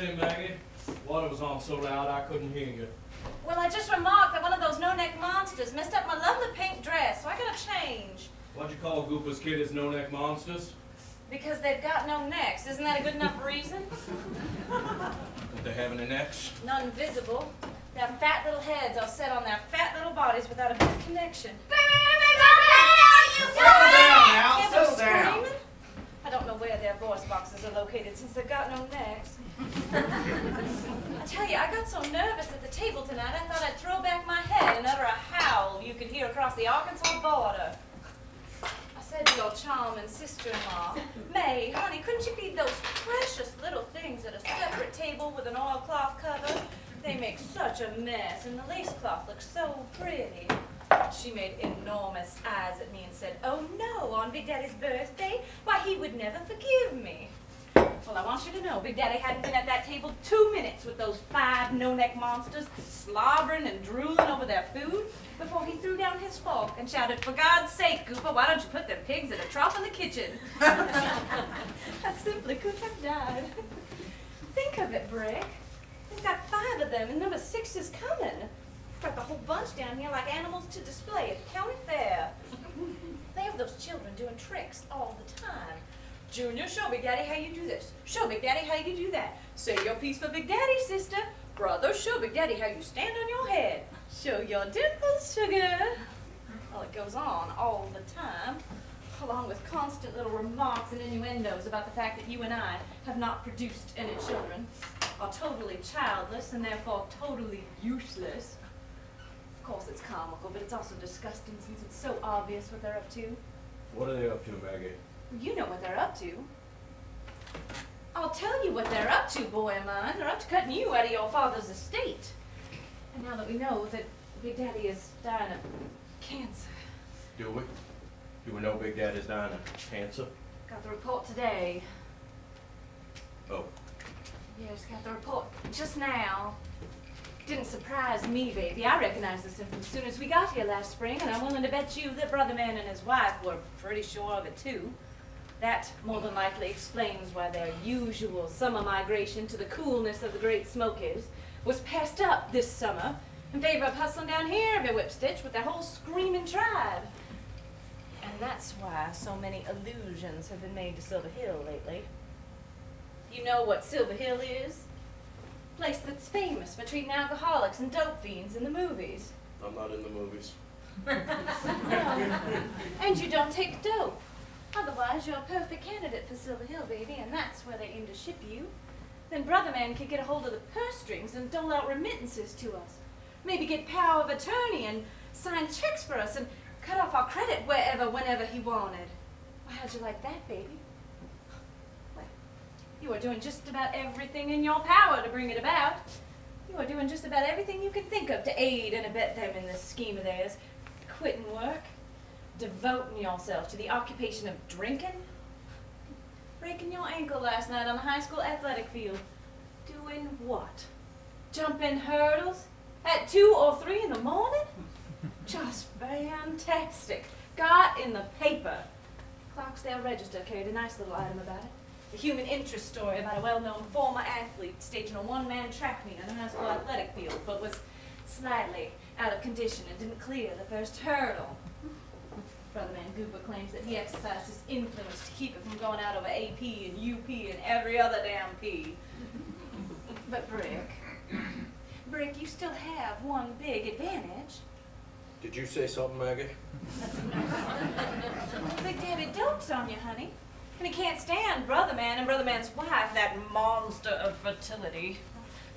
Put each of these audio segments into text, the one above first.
say, Maggie? Water was on so loud I couldn't hear you. Well, I just remarked that one of those no-neck monsters messed up my lovely pink dress, so I gotta change. What'd you call Goopa's kids no-neck monsters? Because they've got no necks. Isn't that a good enough reason? Don't they have any necks? None visible. Their fat little heads are set on their fat little bodies without a bit of connection. Settle down now, Hear them settle down. screaming? I don't know where their voice boxes are located since they've got no necks. I tell you, I got so nervous at the table tonight, I thought I'd throw back my head and utter a howl you could hear across the Arkansas border. I said to your charming sister-in-law, May, honey, couldn't you feed those precious little things at a separate table with an oilcloth cover? They make such a mess, and the lace cloth looks so pretty. She made enormous eyes at me and said, oh no, on Big Daddy's birthday? Why, he would never forgive me. Well, I want you to know, Big Daddy hadn't been at that table 2 minutes with those 5 no-neck monsters slobbering and drooling over their food before he threw down his fork and shouted, for God's sake, Goopa, why don't you put them pigs in a trough in the kitchen? I simply could have died. Think of it, Brick. We've got 5 of them, and number 6 is coming. We've got the whole bunch down here like animals to display at the county fair. They have those children doing tricks all the time. Junior, show Big Daddy how you do this. Show Big Daddy how you do that. Say your piece for Big Daddy, sister. Brother, show Big Daddy how you stand on your head. Show your dimples, sugar. Well, it goes on all the time, along with constant little remarks and innuendos about the fact that you and I have not produced any children, are totally childless and therefore totally useless. Of course, it's comical, but it's also disgusting since it's so obvious what they're up to. What are they up to, Maggie? You know what they're up to. I'll tell you what they're up to, boy of mine. They're up to cutting you out of your father's estate. And now that we know that Big Daddy is dying of cancer. Do we? Do we know Big Daddy's dying of cancer? Got the report today. Oh. Yes, got the report just now. Didn't surprise me, baby. I recognized the symptoms as soon as we got here last spring, and I'm willing to bet you that Brother Man and his wife were pretty sure of it, too. That more than likely explains why their usual summer migration to the coolness of the Great Smokies was passed up this summer in favor of hustling down here every whipstitch with their whole screaming tribe. And that's why so many allusions have been made to Silver Hill lately. You know what Silver Hill is? Place that's famous for treating alcoholics and dope fiends in the movies. I'm not in the movies. And you don't take dope. Otherwise, you're a perfect candidate for Silver Hill, baby, and that's where they aim to ship you. Then Brother Man could get a hold of the purse strings and dole out remittances to us. Maybe get power of attorney and sign checks for us and cut off our credit wherever, whenever he wanted. Well, how'd you like that, baby? Well, you are doing just about everything in your power to bring it about. You are doing just about everything you can think of to aid and abet them in this scheme of theirs. Quitting work, devoting yourself to the occupation of drinking, breaking your ankle last night on the high school athletic field. Doing what? Jumping hurdles at 2 or 3 in the morning? Just fantastic. Got in the paper. Clarksdale Register carried a nice little item about it. A human interest story about a well-known former athlete staging a one-man track meet on a high school athletic field, but was slightly out of condition and didn't clear the first hurdle. Brother Man Goopa claims that he exercised his influence to keep it from going out over AP and UP and every other damn P. But Brick, you still have one big advantage. Did you say something, Maggie? Big Daddy dotes on you, honey. And he can't stand Brother Man and Brother Man's wife, that monster of fertility.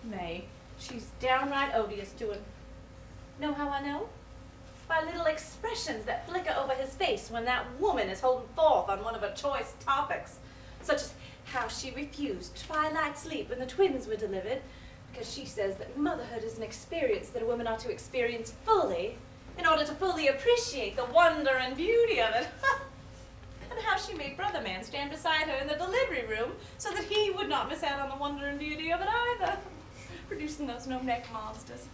May, she's downright odious to him. Know how I know? By little expressions that flicker over his face when that woman is holding forth on one of her choice topics, such as how she refused twilight sleep when the twins were delivered, because she says that motherhood is an experience that a woman ought to experience fully in order to fully appreciate the wonder and beauty of it. And how she made Brother Man stand beside her in the delivery room so that he would not miss out on the wonder and beauty of it either, producing those no-neck monsters.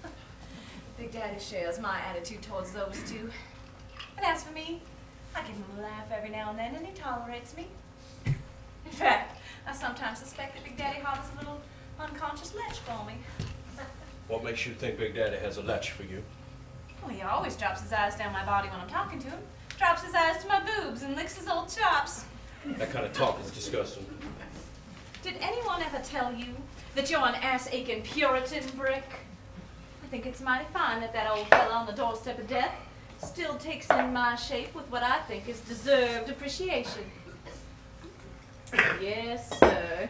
Big Daddy shares my attitude towards those two. And as for me, I give him a laugh every now and then, and he tolerates me. In fact, I sometimes suspect that Big Daddy harbors a little unconscious lech for me. What makes you think Big Daddy has a lech for you? Well, he always drops his eyes down my body when I'm talking to him. Drops his eyes to my boobs and licks his old chops. That kind of talk is disgusting. Did anyone ever tell you that you're an ass-aching Puritan brick? I think it's mighty fine that that old fella on the doorstep of death still takes in my shape with what I think is deserved appreciation. Yes, sir.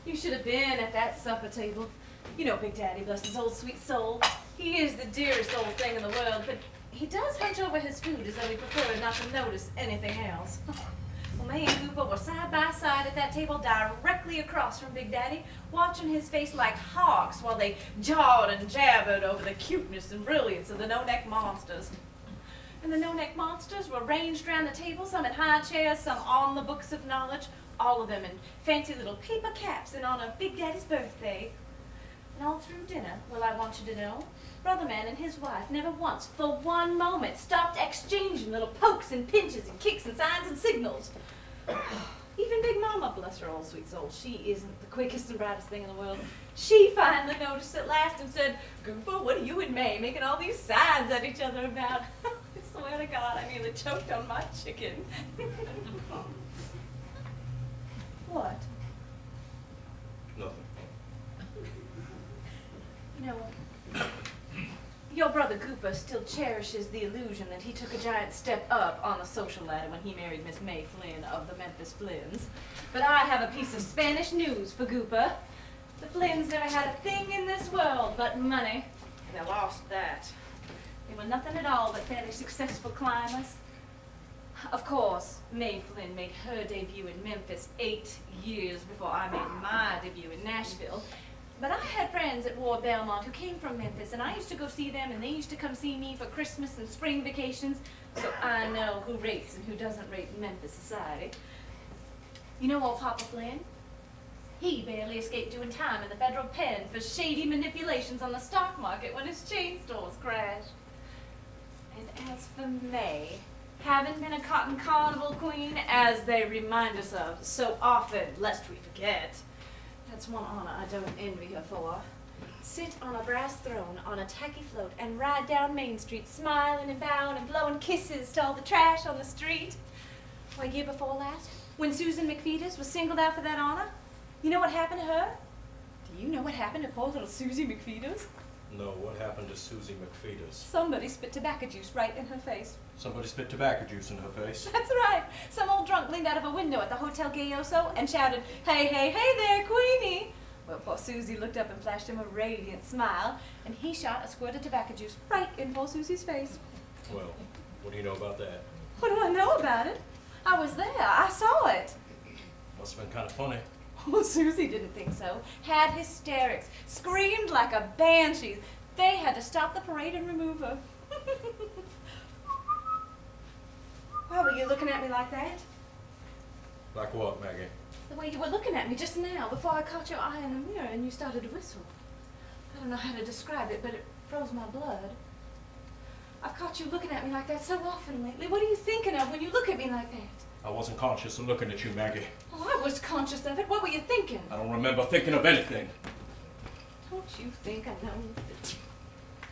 You should have been at that supper table. You know Big Daddy, bless his old sweet soul. He is the dearest old thing in the world, but he does hunch over his food as though he preferred not to notice anything else. Well, me and Gooper were side by side at that table directly across from Big Daddy, watching his face like hawks while they jawed and jabbered over the cuteness and brilliance of the no-neck monsters. And the no-neck monsters were ranged around the table, some in high chairs, some on the books of knowledge, all of them in fancy little paper caps in honor of Big Daddy's birthday. And all through dinner, well, I want you to know, Brother Man and his wife never once, for one moment, stopped exchanging little pokes and pinches and kicks and signs and signals. Even Big Mama, bless her old sweet soul, she isn't the quickest and brightest thing in the world. She finally noticed at last and said, "Gooper, what are you and May making all these signs at each other about?" I swear to God, I nearly choked on my chicken. What? Nothing. You know, your brother Gooper still cherishes the illusion that he took a giant step up on the social ladder when he married Miss May Flynn of the Memphis Flynns. But I have a piece of Spanish news for Gooper. The Flynns never had a thing in this world but money. They lost that. They were nothing at all but fairly successful climbers. Of course, May Flynn made her debut in Memphis 8 years before I made my debut in Nashville. But I had friends at Ward Belmont who came from Memphis, and I used to go see them, and they used to come see me for Christmas and spring vacations, so I know who rates and who doesn't rate in Memphis society. You know old Papa Flynn? He barely escaped doing time in the federal pen for shady manipulations on the stock market when his chain stores crashed. And as for May, having been a Cotton Carnival queen, as they remind us of so often, lest we forget, that's one honor I don't envy her for. Sit on a brass throne on a tacky float and ride down Main Street, smiling and bowing and blowing kisses to all the trash on the street. Well, year before last, when Susan McFeeters was singled out for that honor, you know what happened to her? Do you know what happened to poor little Susie McFeeters? No, what happened to Susie McFeeters? Somebody spit tobacco juice right in her face. Somebody spit tobacco juice in her face. That's right. Some old drunk leaned out of a window at the Hotel Gayoso and shouted, "Hey, hey, hey there, Queenie!" Well, poor Susie looked up and flashed him a radiant smile, and he shot a squirt of tobacco juice right in poor Susie's face. Well, what do you know about that? What do I know about it? I was there. I saw it. Must have been kind of funny. Oh, Susie didn't think so. Had hysterics. Screamed like a banshee. They had to stop the parade and remove her. Why were you looking at me like that? Like what, Maggie? The way you were looking at me just now, before I caught your eye in the mirror and you started to whistle. I don't know how to describe it, but it froze my blood. I've caught you looking at me like that so often lately. What are you thinking of when you look at me like that? I wasn't conscious of looking at you, Maggie. Oh, I was conscious of it. What were you thinking? I don't remember thinking of anything. Don't you think I know that?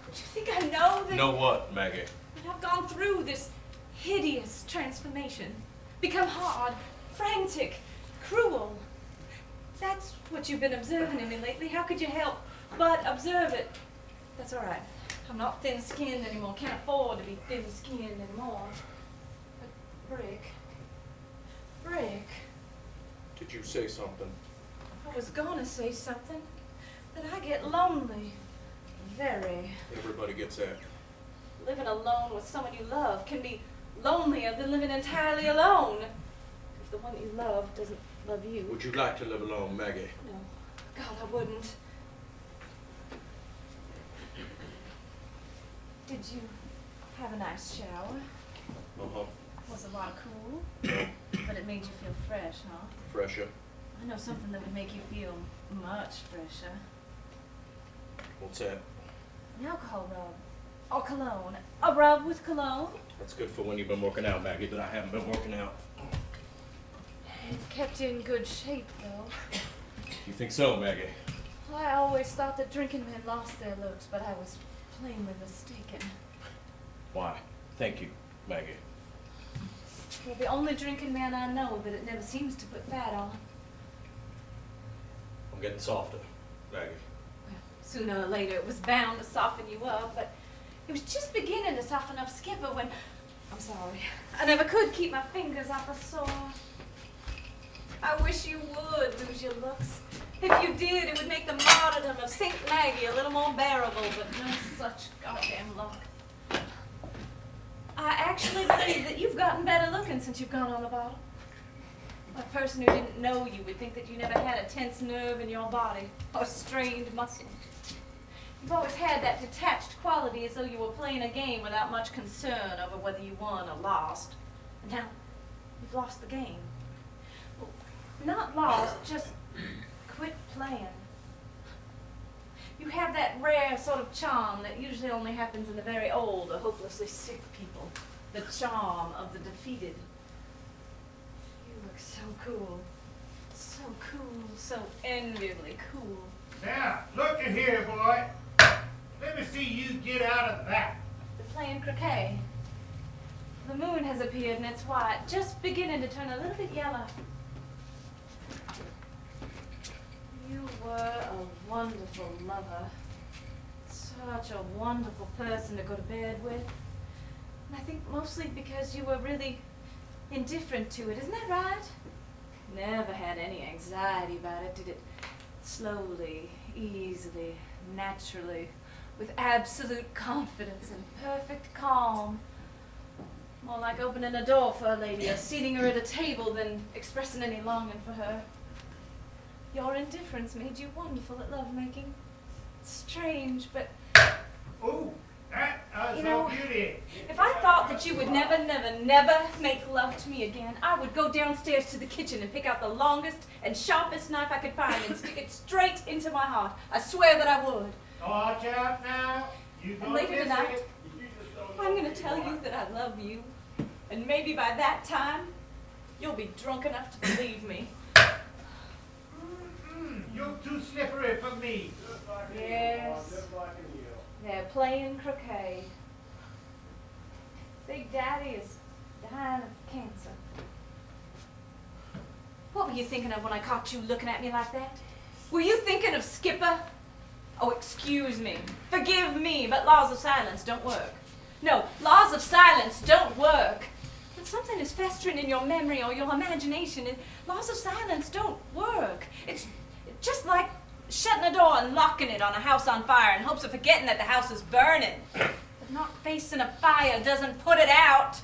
Don't you think I know that? Know what, Maggie? That I've gone through this hideous transformation. Become hard, frantic, cruel. That's what you've been observing in me lately. How could you help but observe it? That's all right. I'm not thin-skinned anymore. Can't afford to be thin-skinned anymore. But Brick, Did you say something? I was gonna say something, that I get lonely. Very. Everybody gets that. Living alone with someone you love can be lonelier than living entirely alone. If the one you love doesn't love you. Would you like to live alone, Maggie? No, God, I wouldn't. Did you have a nice shower? Uh-huh. Was the water cool? But it made you feel fresh, huh? Fresher. I know something that would make you feel much fresher. What's that? An alcohol rub. Or cologne. A rub with cologne. That's good for when you've been working out, Maggie, but I haven't been working out. You've kept in good shape, though. You think so, Maggie? I always thought that drinking men lost their looks, but I was plainly mistaken. Why, thank you, Maggie. You're the only drinking man I know that it never seems to put fat on. I'm getting softer, Maggie. Well, sooner or later it was bound to soften you up, but it was just beginning to soften up Skipper when... I'm sorry. I never could keep my fingers off a sore. I wish you would lose your looks. If you did, it would make the martyrdom of St. Maggie a little more bearable, but no such goddamn luck. I actually believe that you've gotten better looking since you've gone on the bottle. A person who didn't know you would think that you never had a tense nerve in your body or strained muscle. You've always had that detached quality as though you were playing a game without much concern over whether you won or lost. And now, you've lost the game. Well, not lost, just quit playing. You have that rare sort of charm that usually only happens in the very old or hopelessly sick people. The charm of the defeated. You look so cool. So cool. So enviably cool. Now, look at here, boy. Let me see you get out of that. They're playing croquet. The moon has appeared and it's white, just beginning to turn a little bit yellow. You were a wonderful lover. Such a wonderful person to go to bed with. And I think mostly because you were really indifferent to it, isn't that right? Never had any anxiety about it, did it? Slowly, easily, naturally, with absolute confidence and perfect calm. More like opening a door for a lady or seating her at a table than expressing any longing for her. Your indifference made you wonderful at lovemaking. Strange, but... Oh, that is You so know, beauty. if I thought that you would never make love to me again, I would go downstairs to the kitchen and pick out the longest and sharpest knife I could find and stick it straight into my heart. I swear that I would. Watch out now. You And don't later miss tonight, it. I'm going to tell you that I love you. And maybe by that time, you'll be drunk enough to believe me. You're too slippery for me. Yes. They're playing croquet. Big Daddy is dying of cancer. What were you thinking of when I caught you looking at me like that? Were you thinking of Skipper? Oh, excuse me. Forgive me, but laws of silence don't work. No, laws of silence don't work. When something is festering in your memory or your imagination, laws of silence don't work. It's just like shutting a door and locking it on a house on fire in hopes of forgetting that the house is burning. But not facing a fire doesn't put it out.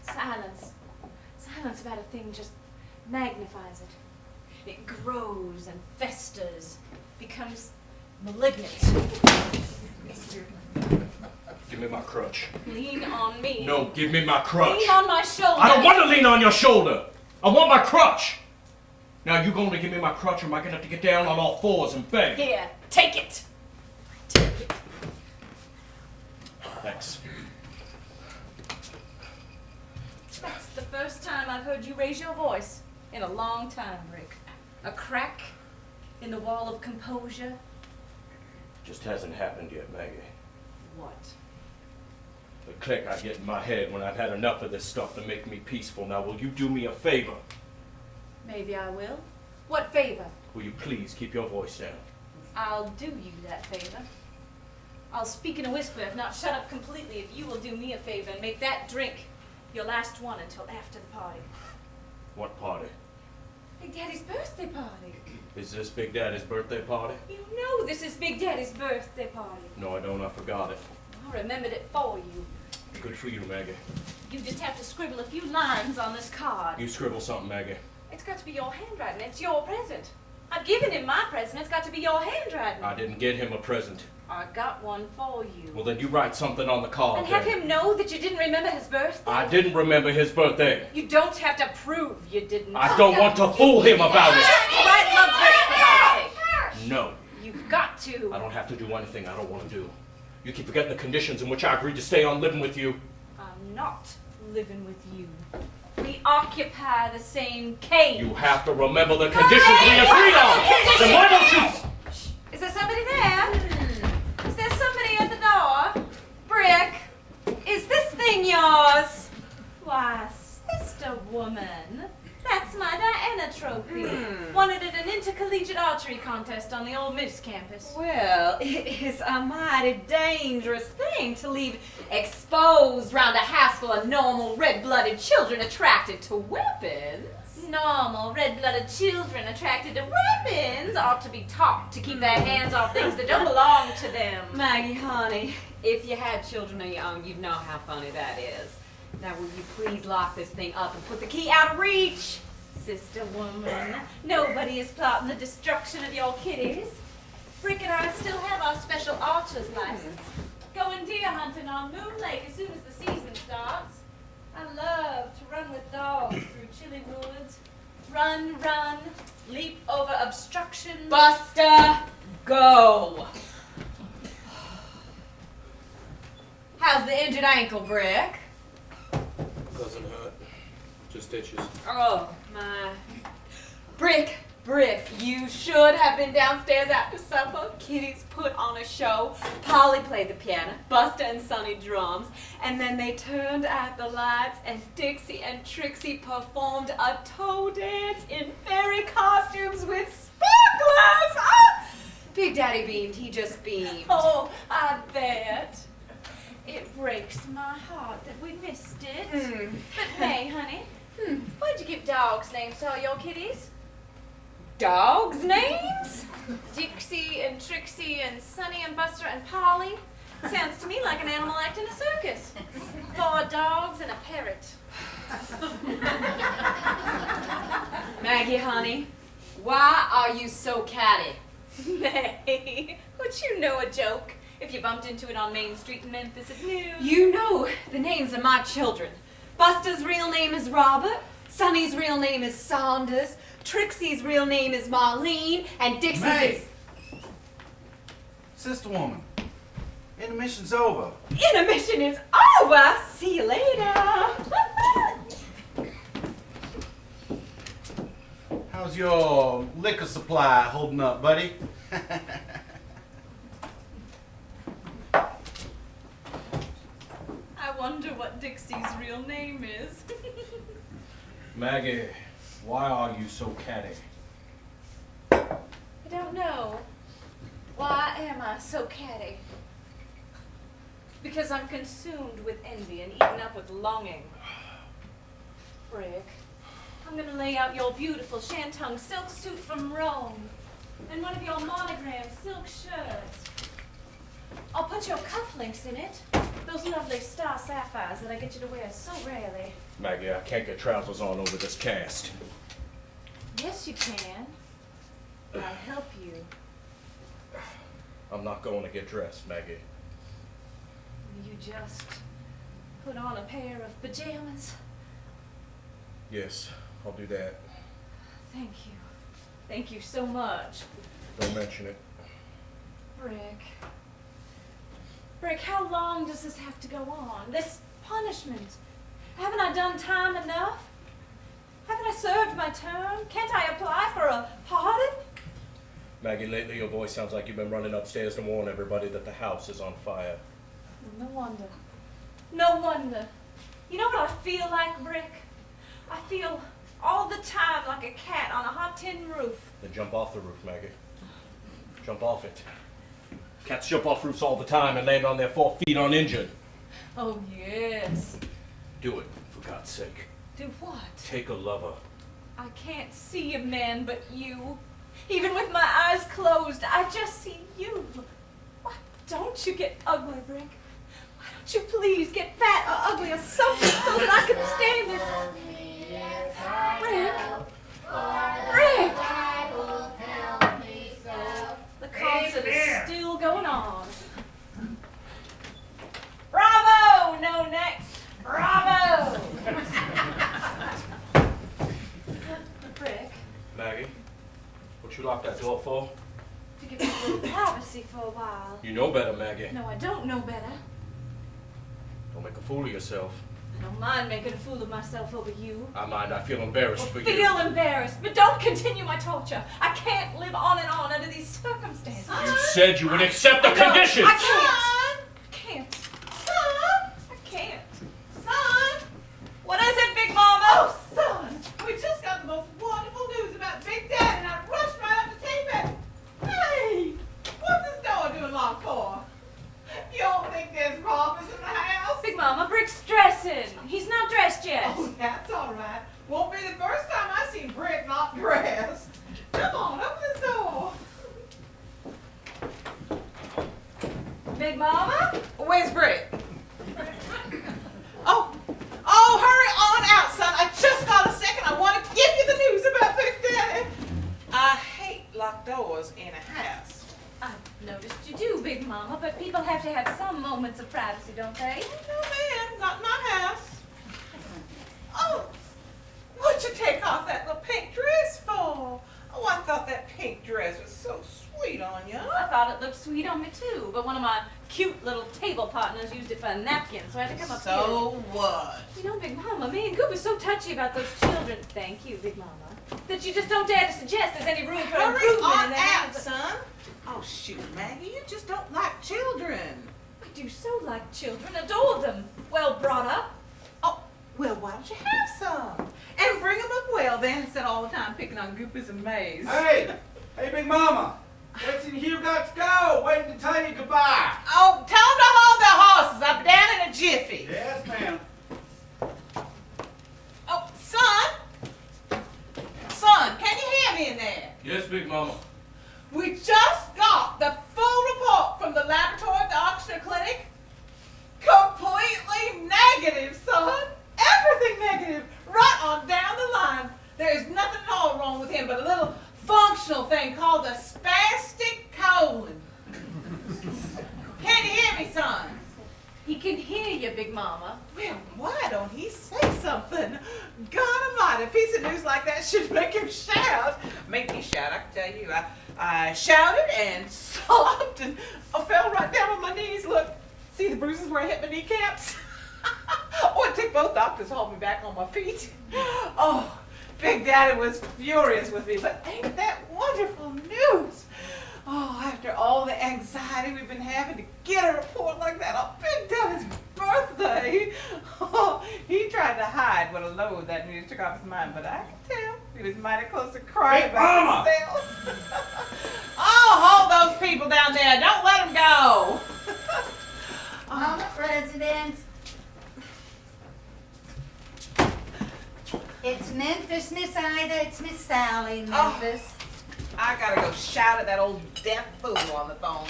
Silence. Silence about a thing just magnifies it. It grows and festers, becomes malignant. Give me my crutch. Lean on me. No, give me my crutch. Lean on my shoulder. I don't want to lean on your shoulder. I want my crutch. Now, you going to give me my crutch, or am I going to have to get down on all fours and beg? Here, take it. Take it. Thanks. That's the first time I've heard you raise your voice in a long time, Rick. A crack in the wall of composure. Just hasn't happened yet, Maggie. What? The click I get in my head when I've had enough of this stuff to make me peaceful. Now, will you do me a favor? Maybe I will. What favor? Will you please keep your voice down? I'll do you that favor. I'll speak in a whisper, if not shut up completely, if you will do me a favor and make that drink your last one until after the party. What party? Big Daddy's birthday party. Is this Big Daddy's birthday party? You know this is Big Daddy's birthday party. No, I don't. I forgot it. I remembered it for you. Good for you, Maggie. You just have to scribble a few lines on this card. You scribble something, Maggie. It's got to be your handwriting. It's your present. I've given him my present. It's got to be your handwriting. I didn't get him a present. I got one for you. Well, then you write something on the card. And have then. him know that you didn't remember his birthday. I didn't remember his birthday. You don't have to prove you didn't. I don't want to fool him about it. Just write love letters for God's sake. No. You've got to. I don't have to do anything I don't want to do. You keep forgetting the conditions in which I agreed to stay on living with you. I'm not living with you. We occupy the same cage. You have to remember the conditions we agreed on. Then why don't you? Is there somebody there? Is there somebody at the door? Brick, is this thing yours? Why, sister woman, that's my Diana trophy. Won it at an intercollegiate archery contest on the old Miss campus. Well, it is a mighty dangerous thing to leave exposed round a house full of normal red-blooded children attracted to weapons. Normal, red-blooded children attracted to weapons ought to be taught to keep their hands off things that don't belong to them. Maggie, honey, if you had children of your own, you'd know how funny that is. Now, will you please lock this thing up and put the key out of reach? Sister woman, nobody is plotting the destruction of your kitties. Brick and I still have our special archer's license. Going deer hunting on Moon Lake as soon as the season starts. I love to run with dogs through chilly woods. Run, leap over obstructions. Buster, go! How's the injured ankle, Brick? Doesn't hurt. Just itches. Oh, my. Brick, you should have been downstairs after supper. Kitty's put on a show. Polly played the piano, Buster and Sonny drums, and then they turned out the lights and Dixie and Trixie performed a toe dance in fairy costumes with sparklers. Ah! Big Daddy beamed, he just beamed. Oh, I bet. It breaks my heart that we missed it. But hey, honey, why'd you give dogs names to all your kitties? Dogs' names? Dixie and Trixie and Sonny and Buster and Polly. Sounds to me like an animal act in a circus. 4 dogs and a parrot. Maggie, honey, why are you so catty? Nay, would you know a joke if you bumped into it on Main Street in Memphis at noon? You know the names of my children. Buster's real name is Robert, Sonny's real name is Saunders, Trixie's real name is Marlene, and Dixie's May. is... Sister woman, intermission's over. Intermission is over! See you later! How's your liquor supply holding up, buddy? I wonder what Dixie's real name is. Maggie, why are you so catty? I don't know. Why am I so catty? Because I'm consumed with envy and eaten up with longing. Brick, I'm gonna lay out your beautiful shantung silk suit from Rome and one of your monogrammed silk shirts. I'll put your cufflinks in it, those lovely star sapphires that I get you to wear so rarely. Maggie, I can't get trousers on over this cast. Yes, you can. I'll help you. I'm not going to get dressed, Maggie. Will you just put on a pair of pajamas? Yes, I'll do that. Thank you. Thank you so much. Don't mention it. Brick. Brick, how long does this have to go on? This punishment? Haven't I done time enough? Haven't I served my term? Can't I apply for a pardon? Maggie, lately your voice sounds like you've been running upstairs to warn everybody that the house is on fire. No wonder. No wonder. You know what I feel like, Brick? I feel all the time like a cat on a hot tin roof. Then jump off the roof, Maggie. Jump off it. Cats jump off roofs all the time and land on their 4 feet uninjured. Oh, yes. Do it, for God's sake. Do what? Take a lover. I can't see a man but you. Even with my eyes closed, I just see you. Why don't you get ugly, Brick? Why don't you please get fat or ugly or something so that I can stand it? Brick? Brick! The concert is still going on. Bravo! No next. Bravo! Brick? Maggie, what you locked that door for? To give me a little privacy for a while. You know better, Maggie. No, I don't know better. Don't make a fool of yourself. I don't mind making a fool of myself over you. I mind. I feel embarrassed for you. Feel embarrassed, but don't continue my torture. I can't live on and on under these circumstances. You said you would accept the No, conditions. I can't. I can't. Son! What is it, Big Mama? Oh, son! We just got the most wonderful news about Big Daddy, and I rushed right up to tape it. Hey! What's this door doing locked for? You don't think there's robbers in the house? Big Mama, Brick's dressing. He's not dressed yet. Oh, that's all right. Won't be the first time I see Brick not dressed. Come on, open this door. Big Mama? Where's Brick? Oh, hurry on out, son. I just got a second. I want to give you the news about Big Daddy. I hate locked doors in a house. I've noticed you do, Big Mama, but people have to have some moments of privacy, don't they? No, ma'am, not in my house. Oh, what'd you take off that little pink dress for? Oh, I thought that pink dress was so sweet on you. I thought it looked sweet on me too, but one of my cute little table partners used it for a napkin, so I had to come up here. So what? You know, Big Mama, me and Goop are so touchy about those children. Thank you, Big Mama. That you just don't dare to suggest there's any room for Hurry improvement on in their out, hands. son. Oh, shoot, Maggie, you just don't like children. I do so like children, adore them. Well brought up. Oh, well, why don't you have some? And bring them up well, then, instead of all the time picking on Goopies and Mays. Hey, Big Mama. What's in here got to go? Waiting to tell you goodbye. Oh, tell them to hold their horses. I'll be down in a jiffy. Yes, ma'am. Oh, son. Son, can you hear me in there? Yes, Big Mama. We just got the full report from the laboratory at the Oxner Clinic. Completely negative, son. Everything negative. Right on down the line. There is nothing at all wrong with him but a little functional thing called a spastic colon. Can you hear me, son? He can hear you, Big Mama. Well, why don't he say something? God almighty, a piece of news like that should make him shout. Make me shout, I can tell you. I shouted and sobbed and I fell right down on my knees. Look, see the bruises where I hit my kneecaps? Oh, it took both doctors to hold me back on my feet. Oh, Big Daddy was furious with me, but ain't that wonderful news? Oh, after all the anxiety we've been having to get a report like that on Big Daddy's birthday. Oh, he tried to hide what a load that news took off his mind, but I can tell he was mighty close to crying Big about Mama! himself. Oh, hold those people down there. Don't let them go. Mama President. It's Memphis, Miss Ida. It's Miss Sally in Memphis. I gotta go shout at that old deaf fool on the phone.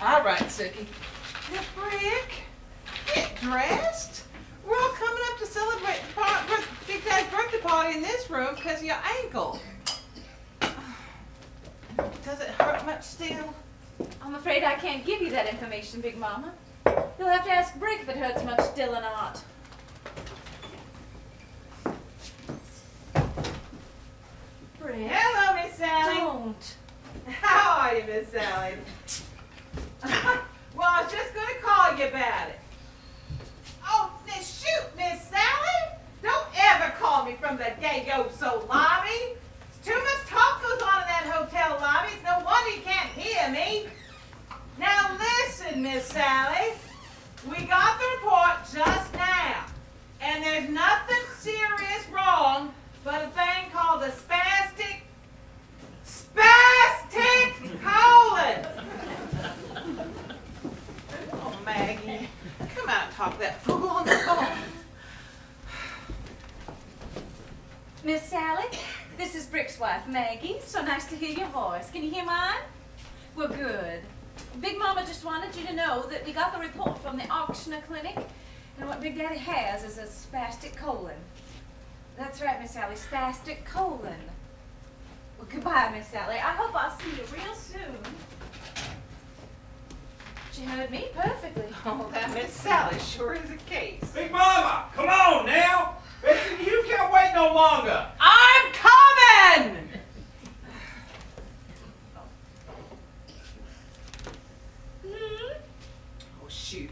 All right, Sookie. Now, Brick, get dressed. We're all coming up to celebrate Big Dad's birthday party in this room because of your ankle. Does it hurt much still? I'm afraid I can't give you that information, Big Mama. You'll have to ask Brick if it hurts much still or not. Brick. Hello, Miss Sally. Don't. How are you, Miss Sally? Well, I was just going to call you about it. Oh, shoot, Miss Sally. Don't ever call me from the Gay-Go-So lobby. Too much talk goes on in that hotel lobby. It's no wonder you can't hear me. Now listen, Miss Sally. We got the report just now. And there's nothing serious wrong but a thing called a spastic colon. Oh, Maggie, come out and talk that fool on the phone. Miss Sally, this is Brick's wife, Maggie. So nice to hear your voice. Can you hear mine? Well, good. Big Mama just wanted you to know that we got the report from the Oxner Clinic, and what Big Daddy has is a spastic colon. That's right, Miss Sally, spastic colon. Well, goodbye, Miss Sally. I hope I'll see you real soon. She heard me perfectly. Oh, that Miss Sally sure is a case. Big Mama, come on now. Listen, you can't wait no longer. I'm coming!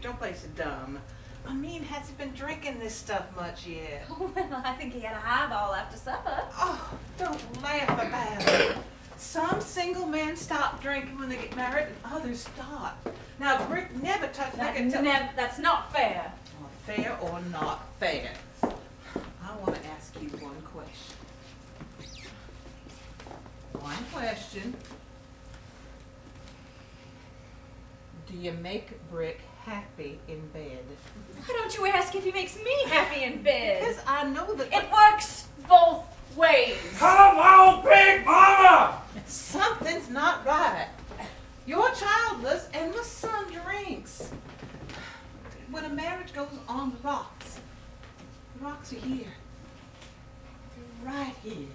Don't play so dumb. I mean, has he been drinking this stuff much yet? Well, I think he had a highball after supper. Oh, don't laugh about it. Some single men stop drinking when they get married and others stop. Now, Brick never touched That's not fair. Fair or not fair? I want to ask you one question. One question. Do you make Brick happy in bed? Why don't you ask if he makes me happy in bed? Because I know that It works both ways. Come on, Big Mama! something's not right. You're childless and my son drinks. When a marriage goes on the rocks are here. They're right here.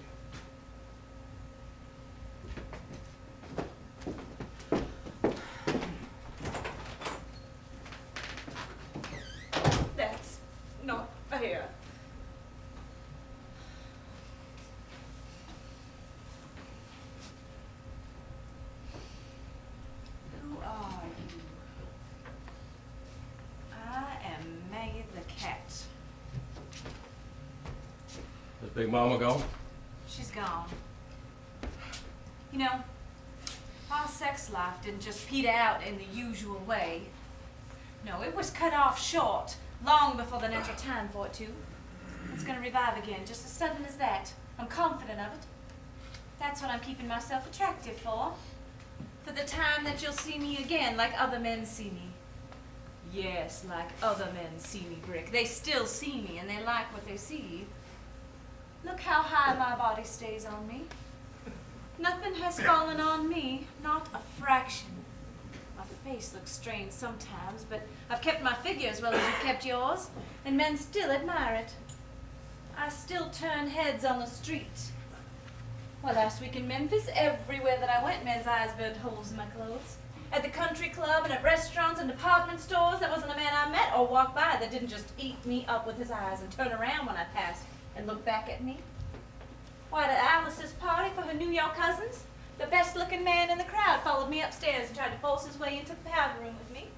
That's not fair. Who are you? I am Maggie the cat. Is Big Mama gone? She's gone. You know, our sex life didn't just peter out in the usual way. No, it was cut off short, long before the natural time for it to. It's gonna revive again, just as sudden as that. I'm confident of it. That's what I'm keeping myself attractive for. For the time that you'll see me again, like other men see me. Yes, like other men see me, Brick. They still see me, and they like what they see. Look how high my body stays on me. Nothing has fallen on me, not a fraction. My face looks strange sometimes, but I've kept my figure as well as you've kept yours, and men still admire it. I still turn heads on the street. Well, last week in Memphis, everywhere that I went, men's eyes burned holes in my clothes. At the country club and at restaurants and department stores, there wasn't a man I met or walked by that didn't just eat me up with his eyes and turn around when I passed and look back at me. Why, at Alice's party for her New York cousins, the best-looking man in the crowd followed me upstairs and tried to force his way into the powder room with me.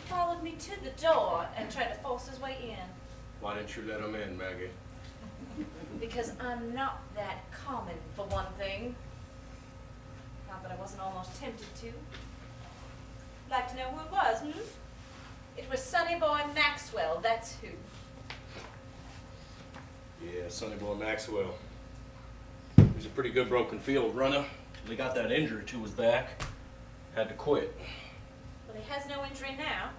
Followed me to the door and tried to force his way in. Why didn't you let him in, Maggie? Because I'm not that common, for one thing. Not that I wasn't almost tempted to. Like to know who it was, hmm? It was Sonny Boy Maxwell, that's who. Yeah, Sonny Boy Maxwell. He's a pretty good broken field runner. He got that injury to his back. Had to quit. Well, he has no injury now.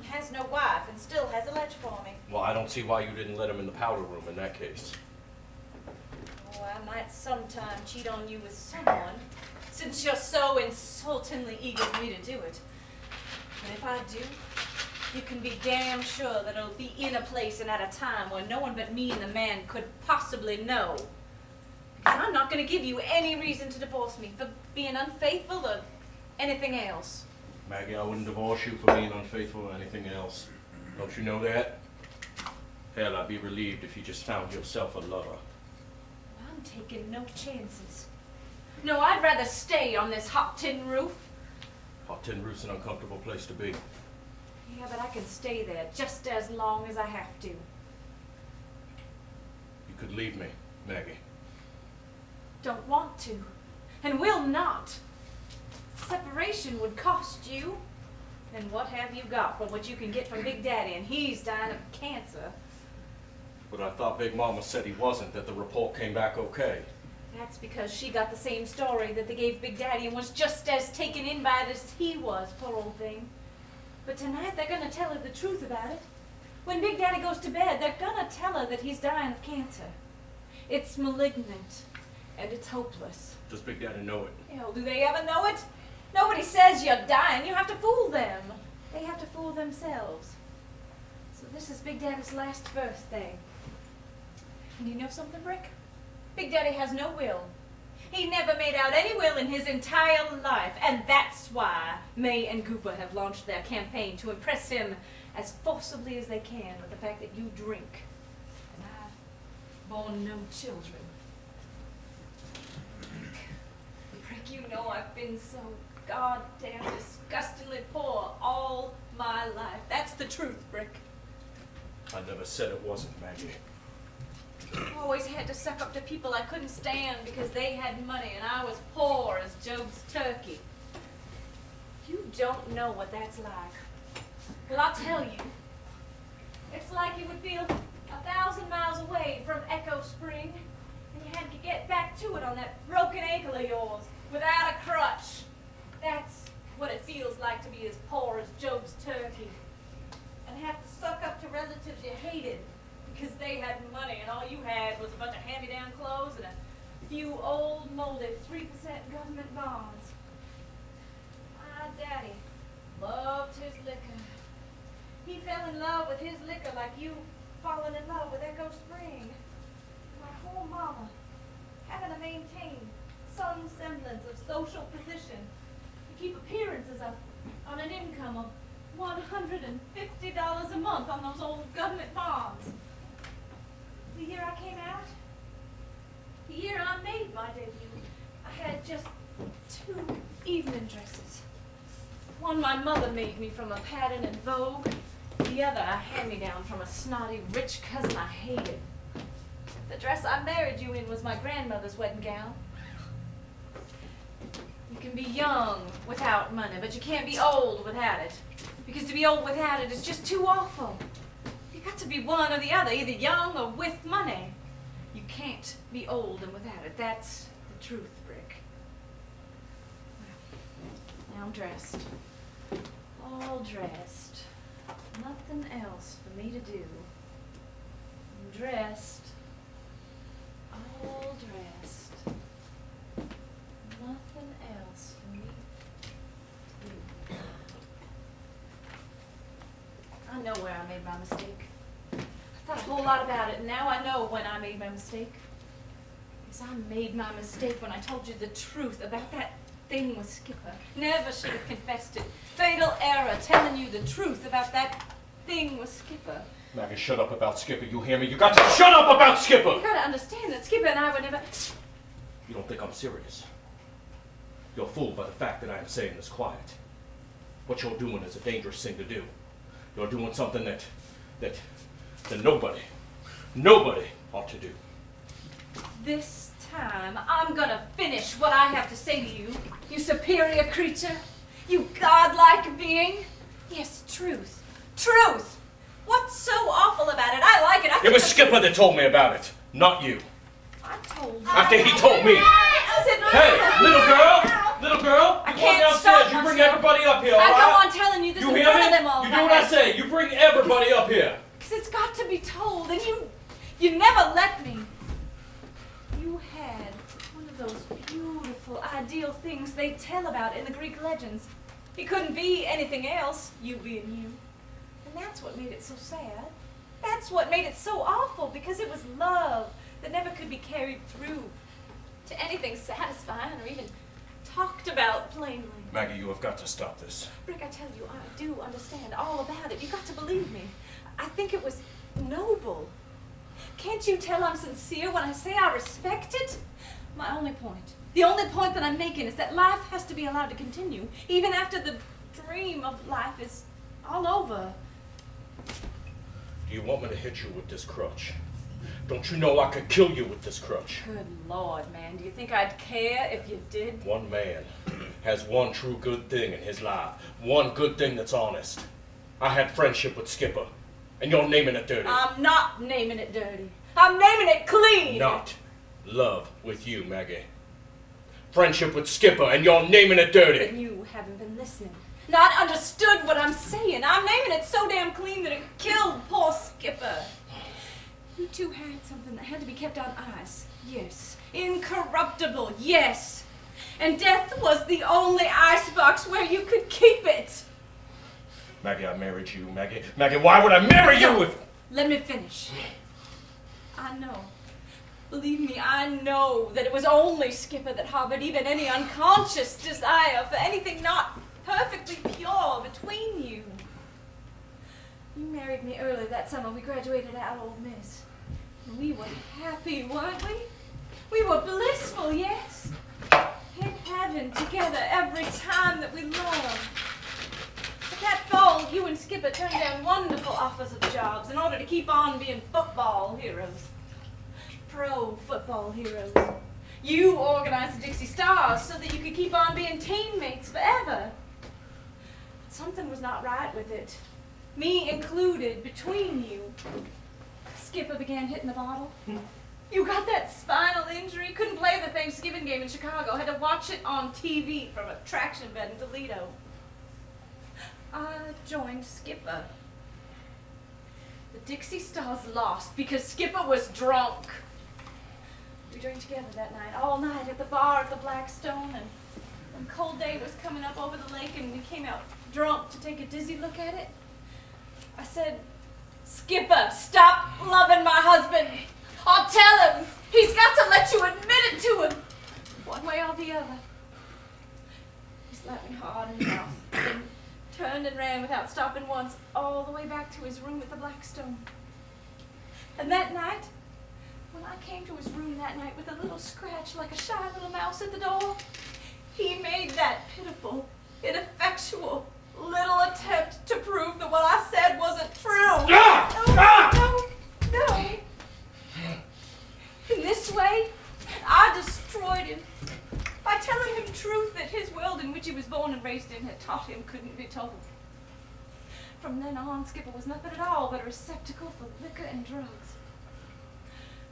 He has no wife and still has a ledge for me. Well, I don't see why you didn't let him in the powder room in that case. Oh, I might sometime cheat on you with someone, since you're so insultingly eager for me to do it. But if I do, you can be damn sure that it'll be in a place and at a time where no one but me and the man could possibly know. Because I'm not going to give you any reason to divorce me for being unfaithful or anything else. Maggie, I wouldn't divorce you for being unfaithful or anything else. Don't you know that? Hell, I'd be relieved if you just found yourself a lover. I'm taking no chances. No, I'd rather stay on this hot tin roof. Hot tin roof's an uncomfortable place to be. Yeah, but I can stay there just as long as I have to. You could leave me, Maggie. Don't want to, and will not. Separation would cost you. And what have you got but what you can get from Big Daddy, and he's dying of cancer. But I thought Big Mama said he wasn't, that the report came back okay. That's because she got the same story that they gave Big Daddy and was just as taken in by it as he was, poor old thing. But tonight they're gonna tell her the truth about it. When Big Daddy goes to bed, they're gonna tell her that he's dying of cancer. It's malignant, and it's hopeless. Does Big Daddy know it? Hell, do they ever know it? Nobody says you're dying. You have to fool them. They have to fool themselves. So this is Big Daddy's last birthday. And you know something, Brick? Big Daddy has no will. He never made out any will in his entire life, and that's why May and Gooper have launched their campaign to impress him as forcibly as they can with the fact that you drink. And I've borne no children. Brick, you know I've been so goddamn disgustingly poor all my life. That's the truth, Brick. I never said it wasn't, Maggie. I always had to suck up to people I couldn't stand because they had money and I was poor as Job's turkey. You don't know what that's like. Well, I'll tell you. It's like you would feel 1,000 miles away from Echo Spring and you had to get back to it on that broken ankle of yours without a crutch. That's what it feels like to be as poor as Job's turkey and have to suck up to relatives you hated because they had money and all you had was a bunch of hand-me-down clothes and a few old, molded 3% government bonds. My daddy loved his liquor. He fell in love with his liquor like you've fallen in love with Echo Spring. My poor mama, having to maintain some semblance of social position, to keep appearances up on an income of $150 a month on those old government bonds. The year I came out, the year I made my debut, I had just 2 evening dresses. One my mother made me from a pattern in Vogue, the other a hand-me-down from a snotty rich cousin I hated. The dress I married you in was my grandmother's wedding gown. You can be young without money, but you can't be old without it. Because to be old without it is just too awful. You got to be one or the other, either young or with money. You can't be old and without it. That's the truth, Brick. Well, now I'm dressed. All dressed. Nothing else for me to do. I'm dressed. All dressed. Nothing else for me to do. I know where I made my mistake. I thought a whole lot about it, and now I know when I made my mistake. Because I made my mistake when I told you the truth about that thing with Skipper. Never should have confessed it. Fatal error, telling you the truth about that thing with Skipper. Maggie, shut up about Skipper. You hear me? You got to shut up about Skipper! You gotta understand that Skipper and I were never... You don't think I'm serious? You're fooled by the fact that I am saying this quiet. What you're doing is a dangerous thing to do. You're doing something that nobody ought to do. This time, I'm gonna finish what I have to say to you, you superior creature, you godlike being. Yes, truth. Truth! What's so awful about it? I like it. It was Skipper that told me about it, not you. I told you. After he told me. Hey, little girl, I you go can't downstairs. stop You bring myself. everybody up here, all I right? go on telling you this You in hear front of me? them all. You do what I say. You bring everybody up here. Because it's got to be told, and you never let me. You had one of those beautiful, ideal things they tell about in the Greek legends. It couldn't be anything else, you being you. And that's what made it so sad. That's what made it so awful, because it was love that never could be carried through to anything satisfying or even talked about plainly. Maggie, you have got to stop this. Rick, I tell you, I do understand all about it. You got to believe me. I think it was noble. Can't you tell I'm sincere when I say I respect it? My only point, the only point that I'm making is that life has to be allowed to continue, even after the dream of life is all over. Do you want me to hit you with this crutch? Don't you know I could kill you with this crutch? Good Lord, man, do you think I'd care if you did? One man has one true good thing in his life. One good thing that's honest. I had friendship with Skipper, and you're naming it dirty. I'm not naming it dirty. I'm naming it clean. Not love with you, Maggie. Friendship with Skipper, and you're naming it dirty. But you haven't been listening. Not understood what I'm saying. I'm naming it so damn clean that it killed poor Skipper. You two had something that had to be kept on ice. Yes. Incorruptible. Yes. And death was the only icebox where you could keep it. Maggie, I married you, Maggie. Maggie, why would I marry you if... Let me finish. I know. Believe me, I know that it was only Skipper that harbored even any unconscious desire for anything not perfectly pure between you. You married me early that summer. We graduated out Old Miss. We were happy, weren't we? We were blissful, yes? In heaven together every time that we loved. But That fall, you and Skipper turned down wonderful offers of jobs in order to keep on being football heroes. Pro football heroes. You organized the Dixie Stars so that you could keep on being teammates forever. But something was not right with it. Me included, between you. Skipper began hitting the bottle. You got that spinal injury, couldn't play the Thanksgiving game in Chicago, had to watch it on TV from a traction bed in Toledo. I joined Skipper. The Dixie Stars lost because Skipper was drunk. We drank together that night, all night at the bar at the Blackstone, and when cold day was coming up over the lake and we came out drunk to take a dizzy look at it, I said, Skipper, stop loving my husband. I'll tell him. He's got to let you admit it to him, one way or the other. He slapped me hard in the mouth, then turned and ran without stopping once, all the way back to his room at the Blackstone. And that night, when I came to his room that night with a little scratch like a shy little mouse at the door, he made that pitiful, ineffectual little attempt to prove that what I said wasn't true. No. In this way, I destroyed him by telling him truth that his world in which he was born and raised in had taught him couldn't be told. From then on, Skipper was nothing at all but a receptacle for liquor and drugs.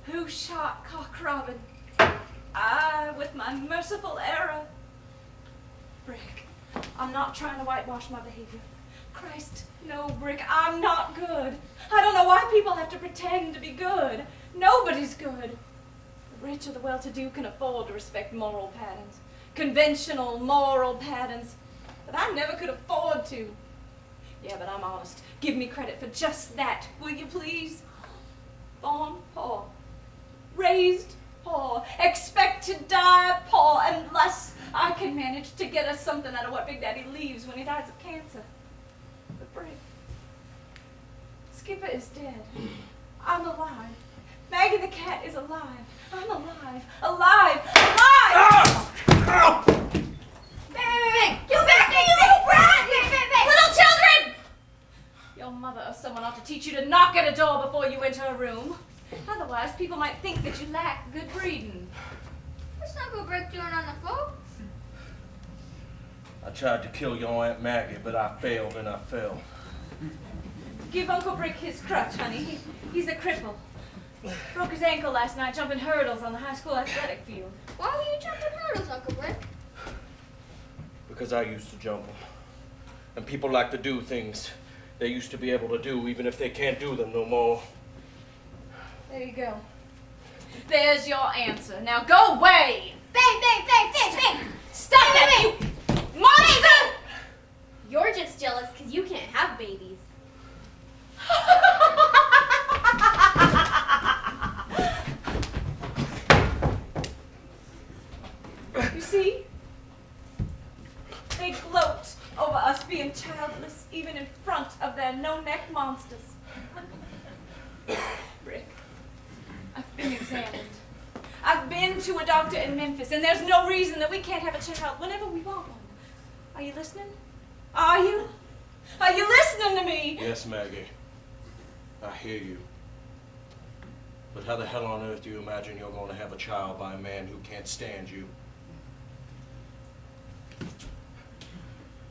Who shot Cock Robin? I, with my merciful error. Brick, I'm not trying to whitewash my behavior. Christ, no, Brick, I'm not good. I don't know why people have to pretend to be good. Nobody's good. The rich or the well-to-do can afford to respect moral patterns, conventional moral patterns, but I never could afford to. Yeah, but I'm honest. Give me credit for just that, will you please? Born poor, raised poor, expect to die poor, unless I can manage to get us something out of what Big Daddy leaves when he dies of cancer. But Brick, Skipper is dead. I'm alive. Maggie the cat is alive. I'm alive. Alive! Alive! Bang! You back there, you little brat! Little children! Your mother or someone ought to teach you to knock at a door before you enter a room. Otherwise, people might think that you lack good breeding. What's Uncle Brick doing on the floor? I tried to kill your Aunt Maggie, but I failed and I fell. Give Uncle Brick his crutch, honey. He's a cripple. Broke his ankle last night jumping hurdles on the high school athletic field. Why were you jumping hurdles, Uncle Brick? Because I used to jump them. And people like to do things they used to be able to do, even if they can't do them no more. There you go. There's your answer. Now go away! Bang, bang, bang, bang, bang! Stop that, you monster! You're just jealous because you can't have babies. You see? They gloat over us being childless, even in front of their no-neck monsters. Brick, I've been examined. I've been to a doctor in Memphis, and there's no reason that we can't have a child whenever we want one. Are you listening? Are you? Are you listening to me? Yes, Maggie. I hear you. But how the hell on earth do you imagine you're going to have a child by a man who can't stand you?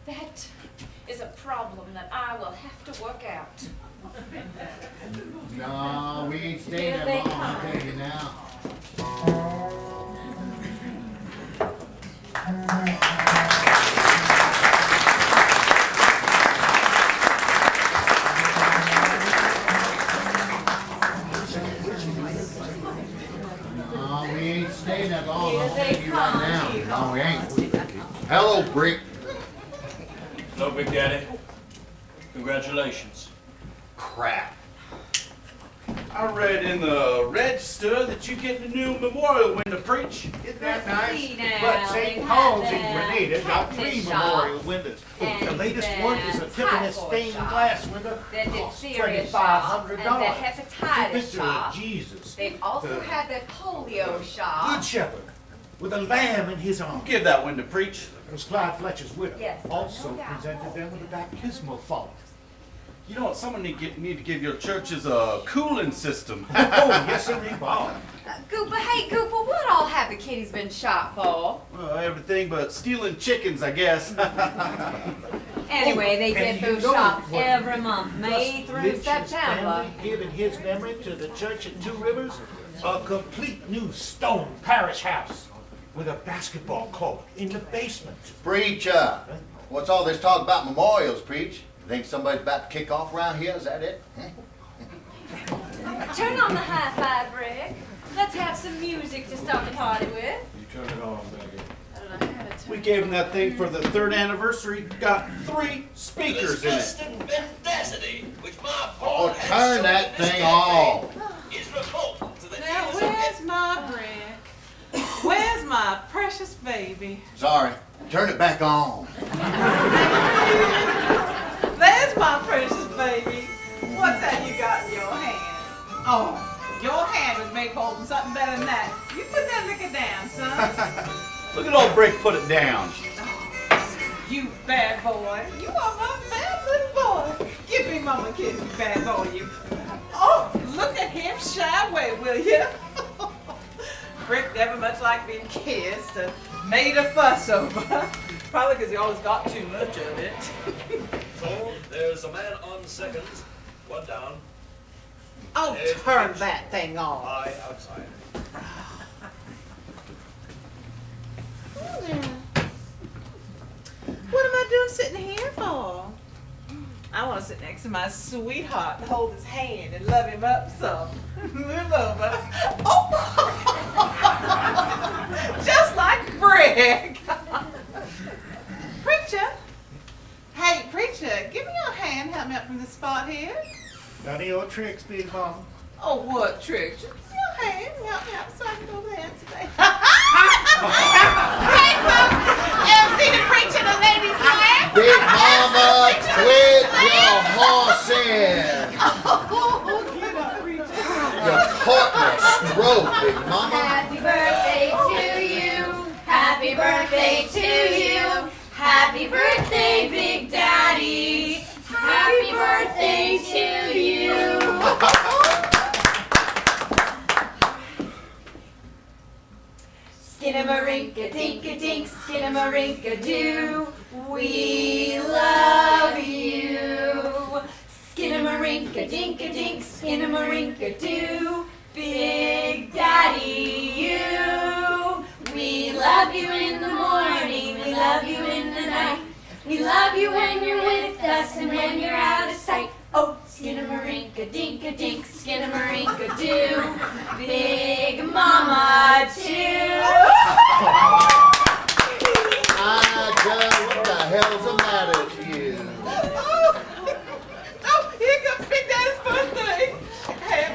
That is a problem that I will have to work out. No, we ain't staying Here there they long, I'll come. tell you now. No, we ain't staying that long, Here I'll they tell you come. right now. No, we ain't. Hello, Brick. No, Big Daddy. Congratulations. Crap. I read in the register that you get the new memorial window preach. Isn't that nice? See now, But they St. have Paul's the in Grenada got 3 tetanus memorial shots windows. and The latest the one is a Tiffany typhoid stained shots. glass window. The Costs diphtheria shots $2,500. and the hepatitis Picture of shots. Jesus. They've also Uh, had the polio Good shots. Shepherd. with a lamb in his arms. Give that one to preach. It was Clyde Fletcher's widow. Yes, I Also know that. presented them with a baptismal font. You know what? Someone need to give your churches a cooling system. Oh, yes, indeed, Bob. Gooper, hey, Gooper, what all have the kiddies been shot for? Well, everything but stealing chickens, I guess. Anyway, they And get you those know shots what every month, May Gus through Lynch's September. family give in his memory to the church at Two Rivers? A complete new stone parish house with a basketball court in the basement. Preacher, what's all this talk about memorials, Preach? You think somebody's about to kick off around here? Is that it? Turn on the hi-fi, Brick. Let's have some music to start the party with. You turn it on, Maggie. I don't know how to turn We gave him that thing for the 3rd anniversary. Got 3 speakers in it. Oh, turn that thing off. Now, where's my Brick? Where's my precious baby? Sorry, turn it back on. There's my precious baby. What's that you got in your hand? Oh, your hand was made for holding something better than that. You put that liquor down, son. Look at old Brick put it down. You bad boy. You are my bad little boy. Give me mama a kiss, you bad boy, you. Oh, look at him shy away, will you? Brick never much liked being kissed. Made a fuss over. Probably because he always got too much of it. So, there's a man on second, one down, Oh, turn that thing off. eye outside. What am I doing sitting here for? I want to sit next to my sweetheart and hold his hand and love him up some. Move over. Oh! Just like Brick. Preacher. Hey, Preacher, give me your hand. Help me up from this spot here. None of your tricks, Big Mama. Oh, what trick? Just give me your hand. Help me out so I can hold the hand today. Hey, folks. Ever seen a preacher in a lady's lap? Big Mama, quit your horsing. Oh, get up, preacher. You caught my stroke, Big Mama. Happy birthday to you. Happy birthday to you. Happy birthday, Big Daddy. Happy birthday to you. Skinnamarink-a-dink-a-dink, skinnamarink-a-doo. We love you. Skinnamarink-a-dink-a-dink, skinnamarink-a-doo. Big Daddy, you. We love you in the morning, we love you in the night. We love you when you're with us and when you're out of sight. Oh, skinnamarink-a-dink-a-dink, skinnamarink-a-doo. Big Mama, too. What the hell's the matter with you? Oh, here comes Big Daddy's birthday.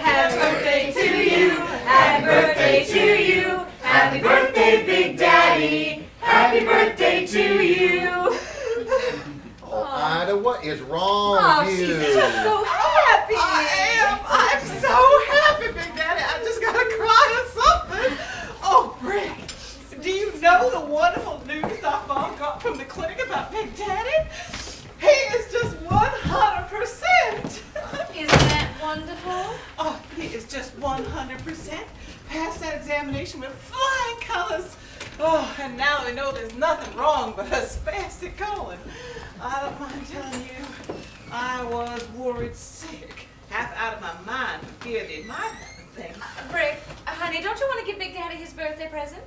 Happy birthday to you. Happy birthday to you. Happy birthday, Big Daddy. Happy birthday to you. Oh, Ida, what is wrong Oh, with you? she's just so happy. I'm so happy, Big Daddy. I just gotta cry or something. Oh, Brick, do you know the wonderful news our mom got from the clinic about Big Daddy? He is just 100%. Isn't that wonderful? Oh, he is just 100%. Passed that examination with flying colors. Oh, and now we know there's nothing wrong but a spastic colon. I don't mind telling you, I was worried sick, half out of my mind for fear they might happen things. Brick, honey, don't you want to give Big Daddy his birthday present?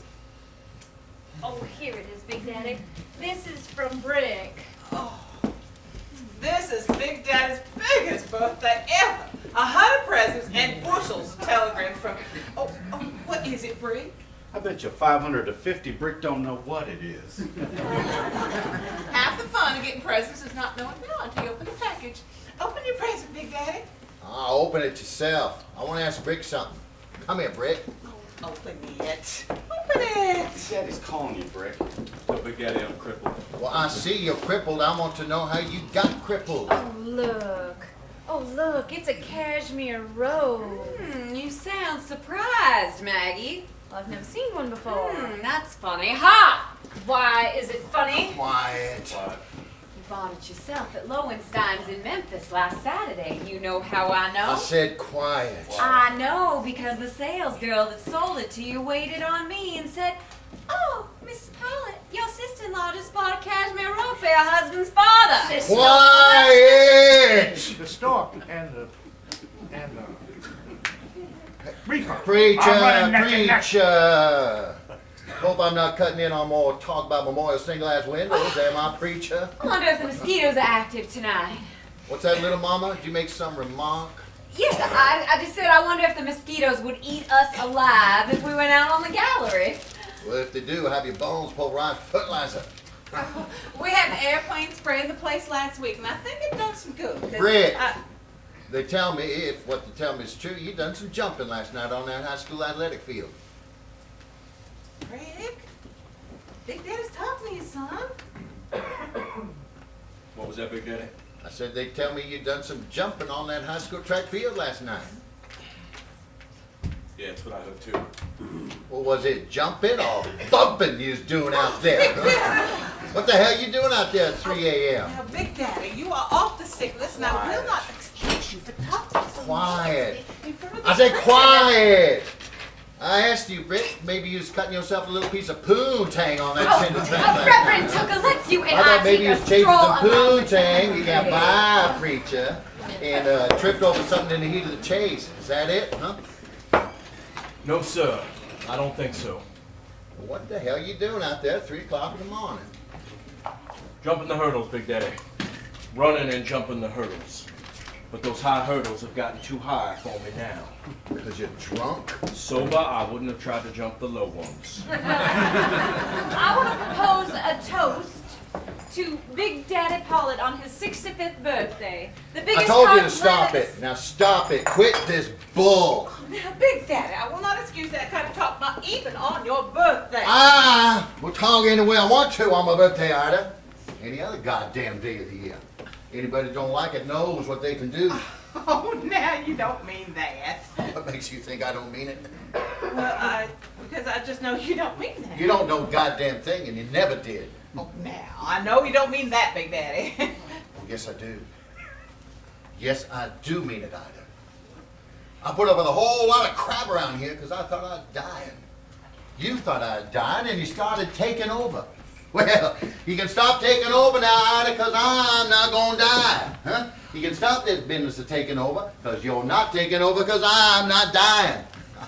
Oh, here it is, Big Daddy. This is from Brick. Oh, this is Big Daddy's biggest birthday ever. 100 presents and bushels of telegrams from. Oh, what is it, Brick? I bet you 500 to 50 Brick don't know what it is. Half the fun of getting presents is not knowing now until you open the package. Open your present, Big Daddy. I'll open it yourself. I want to ask Brick something. Come here, Brick. Open it. Open it. Daddy's calling you, Brick. Tell Big Daddy I'm crippled. Well, I see you're crippled. I want to know how you got crippled. Oh, look. Oh, look, it's a cashmere robe. You sound surprised, Maggie. Well, I've never seen one before. That's funny. Ha! Why is it funny? Quiet. You bought it yourself at Lowenstein's in Memphis last Saturday. You know how I know? I said quiet. I know because the sales girl that sold it to you waited on me and said, "Oh, Mrs. Pollitt, your sister-in-law just bought a cashmere robe for your husband's father." Quiet! The stork and the reaper. Preacher, I'm running neck and neck. preacher. Hope I'm not cutting in on more talk about Memorial stained glass windows, am I, preacher? I wonder if the mosquitoes are active tonight. What's that, little mama? Did you make some remark? Yes, I just said I wonder if the mosquitoes would eat us alive if we went out on the gallery. Well, if they do, have your bones pulverized fertilizer. We had an airplane spraying the place last week, and I think it done some good. 'Cause Britt. I- They tell me, if what they tell me is true, you done some jumping last night on that high school athletic field. Rick, Big Daddy's talking to you, son. What was that, Big Daddy? I said they tell me you done some jumping on that high school track field last night. Yeah, that's what I heard too. Well, was it jumping or bumping you was doing out there? What the hell you doing out there at 3 a.m.? Now, Big Daddy, you are off the sick list, and I will not excuse you for talking so Quiet. much in front of I the said quiet. I asked you, Britt, maybe you was cutting yourself a little piece of poontang on that cinder track. Reverend Tucker, let's you and I thought I maybe take you a was chasing stroll some among the poontang. You got trees. by, preacher, and tripped over something in the heat of the chase. Is that it, huh? No, sir. I don't think so. What the hell you doing out there at 3 o'clock in the morning? Jumping the hurdles, Big Daddy. Running and jumping the hurdles. But those high hurdles have gotten too high for me now. Because you're drunk? Sober, I wouldn't have tried to jump the low ones. I want to propose a toast to Big Daddy Pollitt on his 65th birthday. The biggest I told you to compliment stop is- it. Now stop it. Quit this bull. Now, Big Daddy, I will not excuse that kind of talk, not even on your birthday. I will talk any way I want to on my birthday, Ida. Any other goddamn day of the year. Anybody that don't like it knows what they can do. Oh, now you don't mean that. What makes you think I don't mean it? Well, because I just know you don't mean that. You don't know goddamn thing, and you never did. Oh, now, I know you don't mean that, Big Daddy. Well, yes, I do. Yes, I do mean it, Ida. I put up with a whole lot of crap around here because I thought I'd dying. You thought I'd dying, and you started taking over. Well, you can stop taking over now, Ida, because I'm not going to die. Huh? You can stop this business of taking over because you're not taking over because I'm not dying.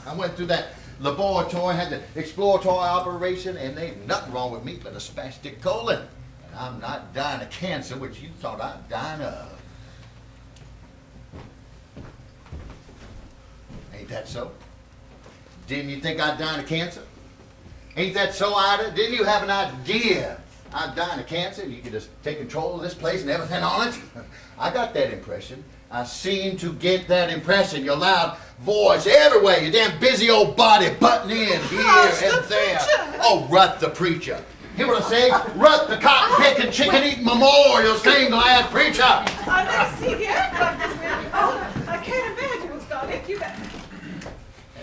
I went through that laboratory, had the exploratory operation, and ain't nothing wrong with me but a spastic colon. And I'm not dying of cancer, which you thought I'd dying of. Ain't that so? Didn't you think I'd die of cancer? Ain't that so, Ida? Didn't you have an idea I'd die of cancer and you could just take control of this place and everything on it? I got that impression. I seem to get that impression. Your loud voice everywhere, your damn busy old body butting in here and there. Oh, Rut the preacher. Hear what I say? Rut the cotton-picking, chicken-eating memorial stained glass preacher. I've never seen you act like this man before. I can't imagine what's going to make you that.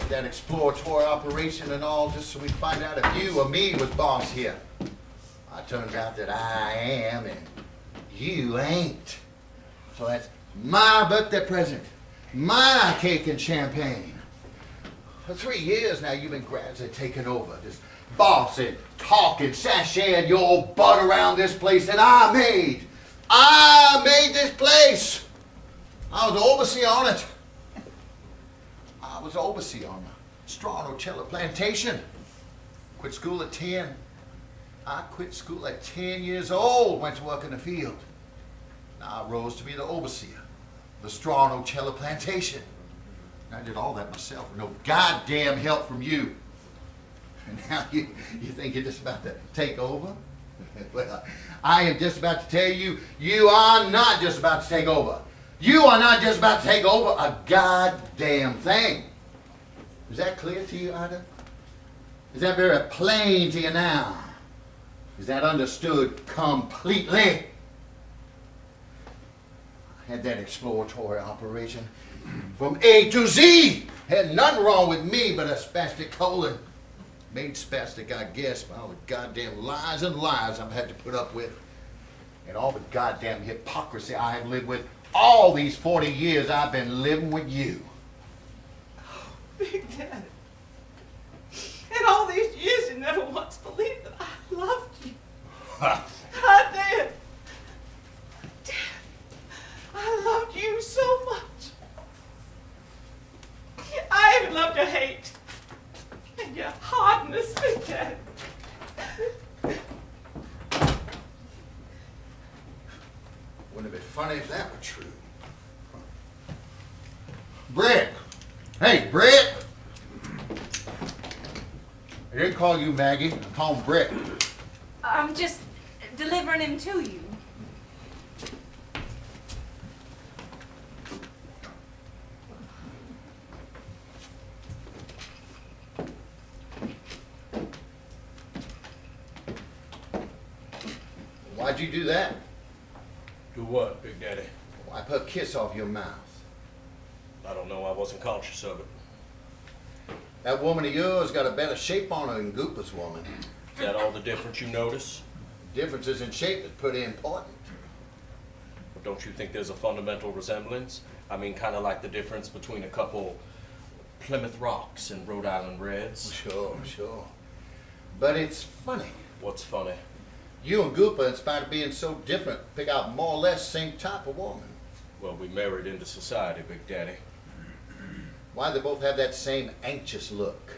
And that exploratory operation and all, just so we find out if you or me was boss here. It turns out that I am and you ain't. So that's my birthday present, my cake and champagne. For 3 years now, you've been gradually taking over, just bossing, talking, sashaying your old butt around this place that I made. I made this place. I was the overseer on it. I was the overseer on the Strano Cellar Plantation. Quit school at 10. I quit school at 10 years old, went to work in the field. Now I rose to be the overseer of the Strano Cellar Plantation. And I did all that myself with no goddamn help from you. And now you think you're just about to take over? Well, I am just about to tell you, you are not just about to take over. You are not just about to take over a goddamn thing. Is that clear to you, Ida? Is that very plain to you now? Is that understood completely? I had that exploratory operation from A to Z. Had nothing wrong with me but a spastic colon. Made spastic, I guess, by all the goddamn lies and lies I've had to put up with. And all the goddamn hypocrisy I have lived with all these 40 years I've been living with you. Big Daddy. In all these years, you never once believed that I loved you. I did. Dad, I loved you so much. I even loved your hate and your hardness, Big Daddy. Wouldn't it be funny if that were true? Brick! Hey, Brick! I didn't call you Maggie. I call him Brick. I'm just delivering him to you. Why'd you do that? Do what, Big Daddy? Wipe her kiss off your mouth. I don't know. I wasn't conscious of it. That woman of yours got a better shape on her than Gooper's woman. Is that all the difference you notice? Differences in shape is pretty important. But don't you think there's a fundamental resemblance? I mean, kind of like the difference between a couple Plymouth Rocks and Rhode Island Reds. Sure, sure. But it's funny. What's funny? You and Gooper, in spite of being so different, pick out more or less the same type of woman. Well, we married into society, Big Daddy. Why they both have that same anxious look?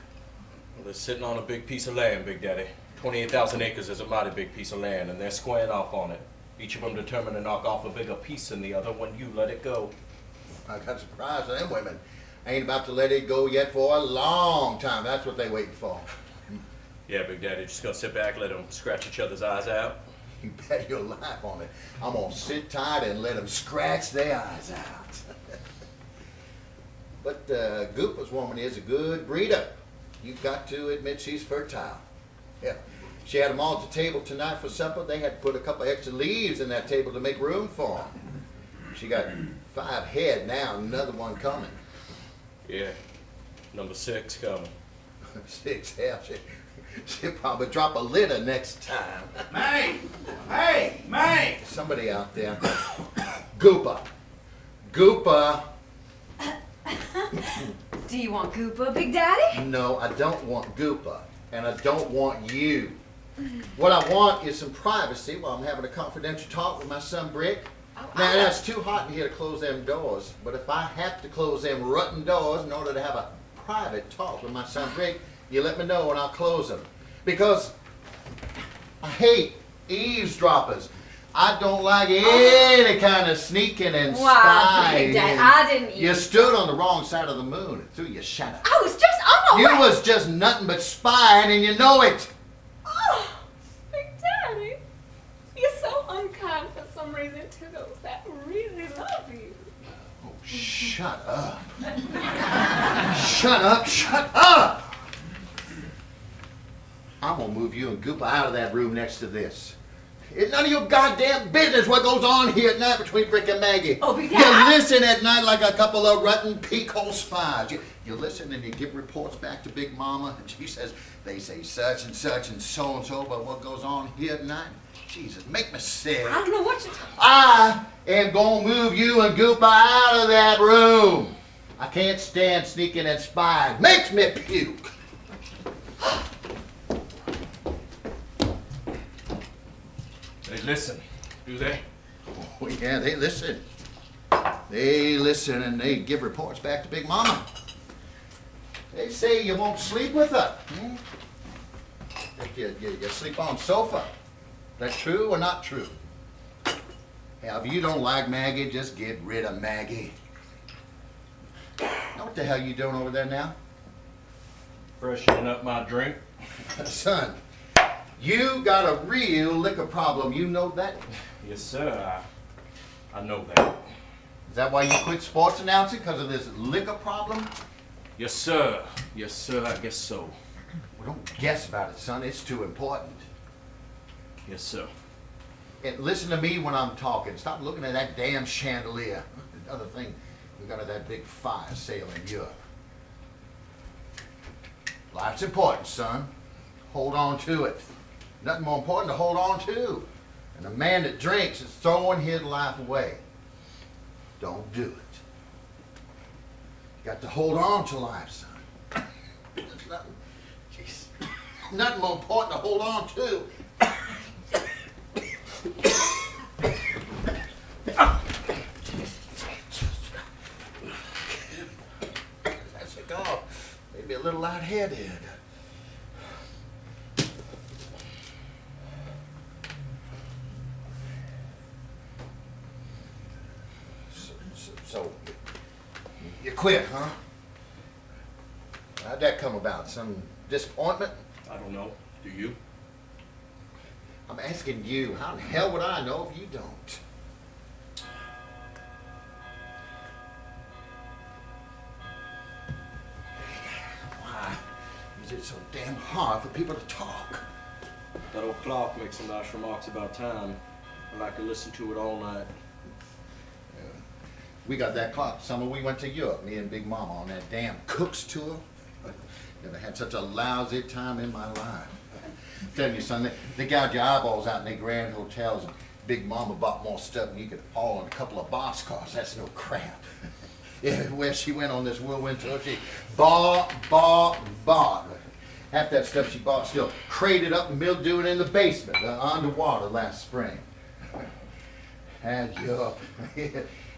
Well, they're sitting on a big piece of land, Big Daddy. 28,000 acres is a mighty big piece of land, and they're squaring off on it. Each of them determined to knock off a bigger piece than the other when you let it go. I got surprised at them women. I ain't about to let it go yet for a long time. That's what they waiting for. Yeah, Big Daddy, just gonna sit back, let them scratch each other's eyes out. You bet your life on it. I'm gonna sit tight and let them scratch their eyes out. But Gooper's woman is a good breeder. You've got to admit she's fertile. Yeah. She had them all at the table tonight for supper. They had to put a couple extra leaves in that table to make room for them. She got 5 head now, another one coming. Yeah, number 6 coming. 6, hell, she'll probably drop a litter next time. May! Hey, May! Somebody out there. Gooper. Gooper. Do you want Gooper, Big Daddy? No, I don't want Gooper. And I don't want you. What I want is some privacy while I'm having a confidential talk with my son Brick. Now, it's too hot in here to close them doors, but if I have to close them rotten doors in order to have a private talk with my son Brick, you let me know and I'll close them. Because I hate eavesdroppers. I don't like any kind of sneaking and Wow, spying. Big Daddy, I didn't even... You stood on the wrong side of the moon and threw your shadow. I was just on You my way. was just nothing but spying and you know it. Oh, Big Daddy, you're so unkind for some reason to those that really love you. Oh, shut up. Shut up, shut up. I'm gonna move you and Gooper out of that room next to this. It's none of your goddamn business what goes on here at night between Brick and Maggie. Oh, Big You Daddy. listen at night like a couple of rotten peacock spies. You listen and you give reports back to Big Mama, and she says, they say such and so about what goes on here at night. Jesus, make me sick. I don't know what you're talking I am gonna move you and Gooper out of that room. I can't stand sneaking and spying. Makes me puke. They listen, do they? Oh, yeah, they listen. They listen and they give reports back to Big Mama. They say you won't sleep with her. You sleep on sofa. That true or not true? Hell, if you don't like Maggie, just get rid of Maggie. Now what the hell you doing over there now? Freshening up my drink. Son, you got a real liquor problem. You know that? Yes, sir. I know that. Is that why you quit sports announcing? Because of this liquor problem? Yes, sir. Yes, sir. I guess so. Well, don't guess about it, son. It's too important. Yes, sir. And listen to me when I'm talking. Stop looking at that damn chandelier. Another thing, we got that big fire sale in Europe. Life's important, son. hold on to it. Nothing more important to hold on to. And a man that drinks is throwing his life away. Don't do it. You got to hold on to life, son. There's nothing, jeez, nothing more important to hold on to. That cigar may be a little lightheaded. So, you quit, huh? How'd that come about? Some disappointment? I don't know. Do you? I'm asking you. How the hell would I know if you don't? Why is it so damn hard for people to talk? That old clock makes some nice remarks about time. I like to listen to it all night. We got that clock summer we went to Europe, me and Big Mama, on that damn Cook's tour. Never had such a lousy time in my life. I'm telling you, son, they gouge your eyeballs out in their grand hotels, and Big Mama bought more stuff than you could haul in a couple of boxcars. That's no crap. Everywhere she went on this whirlwind tour, she bought. Half that stuff she bought still crated up and mildewing in the basement, underwater last spring. And Europe.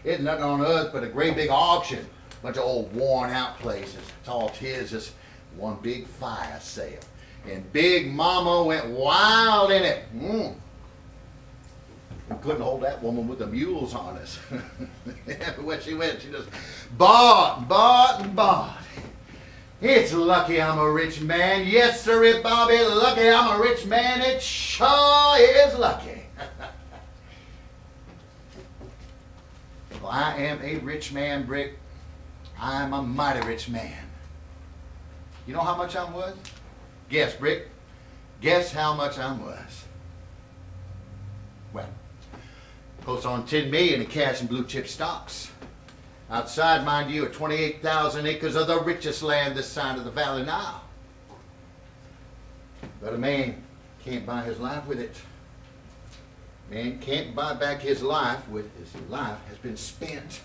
It's nothing on earth but a great big auction. Bunch of old worn out places. It's all tis just one big fire sale. And Big Mama went wild in it. We couldn't hold that woman with the mules on us. Everywhere she went, she just bought. It's lucky I'm a rich man. Yes, sir, Bobby, lucky I'm a rich man. It sure is lucky. Well, I am a rich man, Brick. I'm a mighty rich man. You know how much I'm worth? Guess, Brick. Guess how much I'm worth. Well, close on 10 million in cash and blue chip stocks. Outside, mind you, are 28,000 acres of the richest land this side of the valley now. But a man can't buy his life with it. Man can't buy back his life with his life has been spent.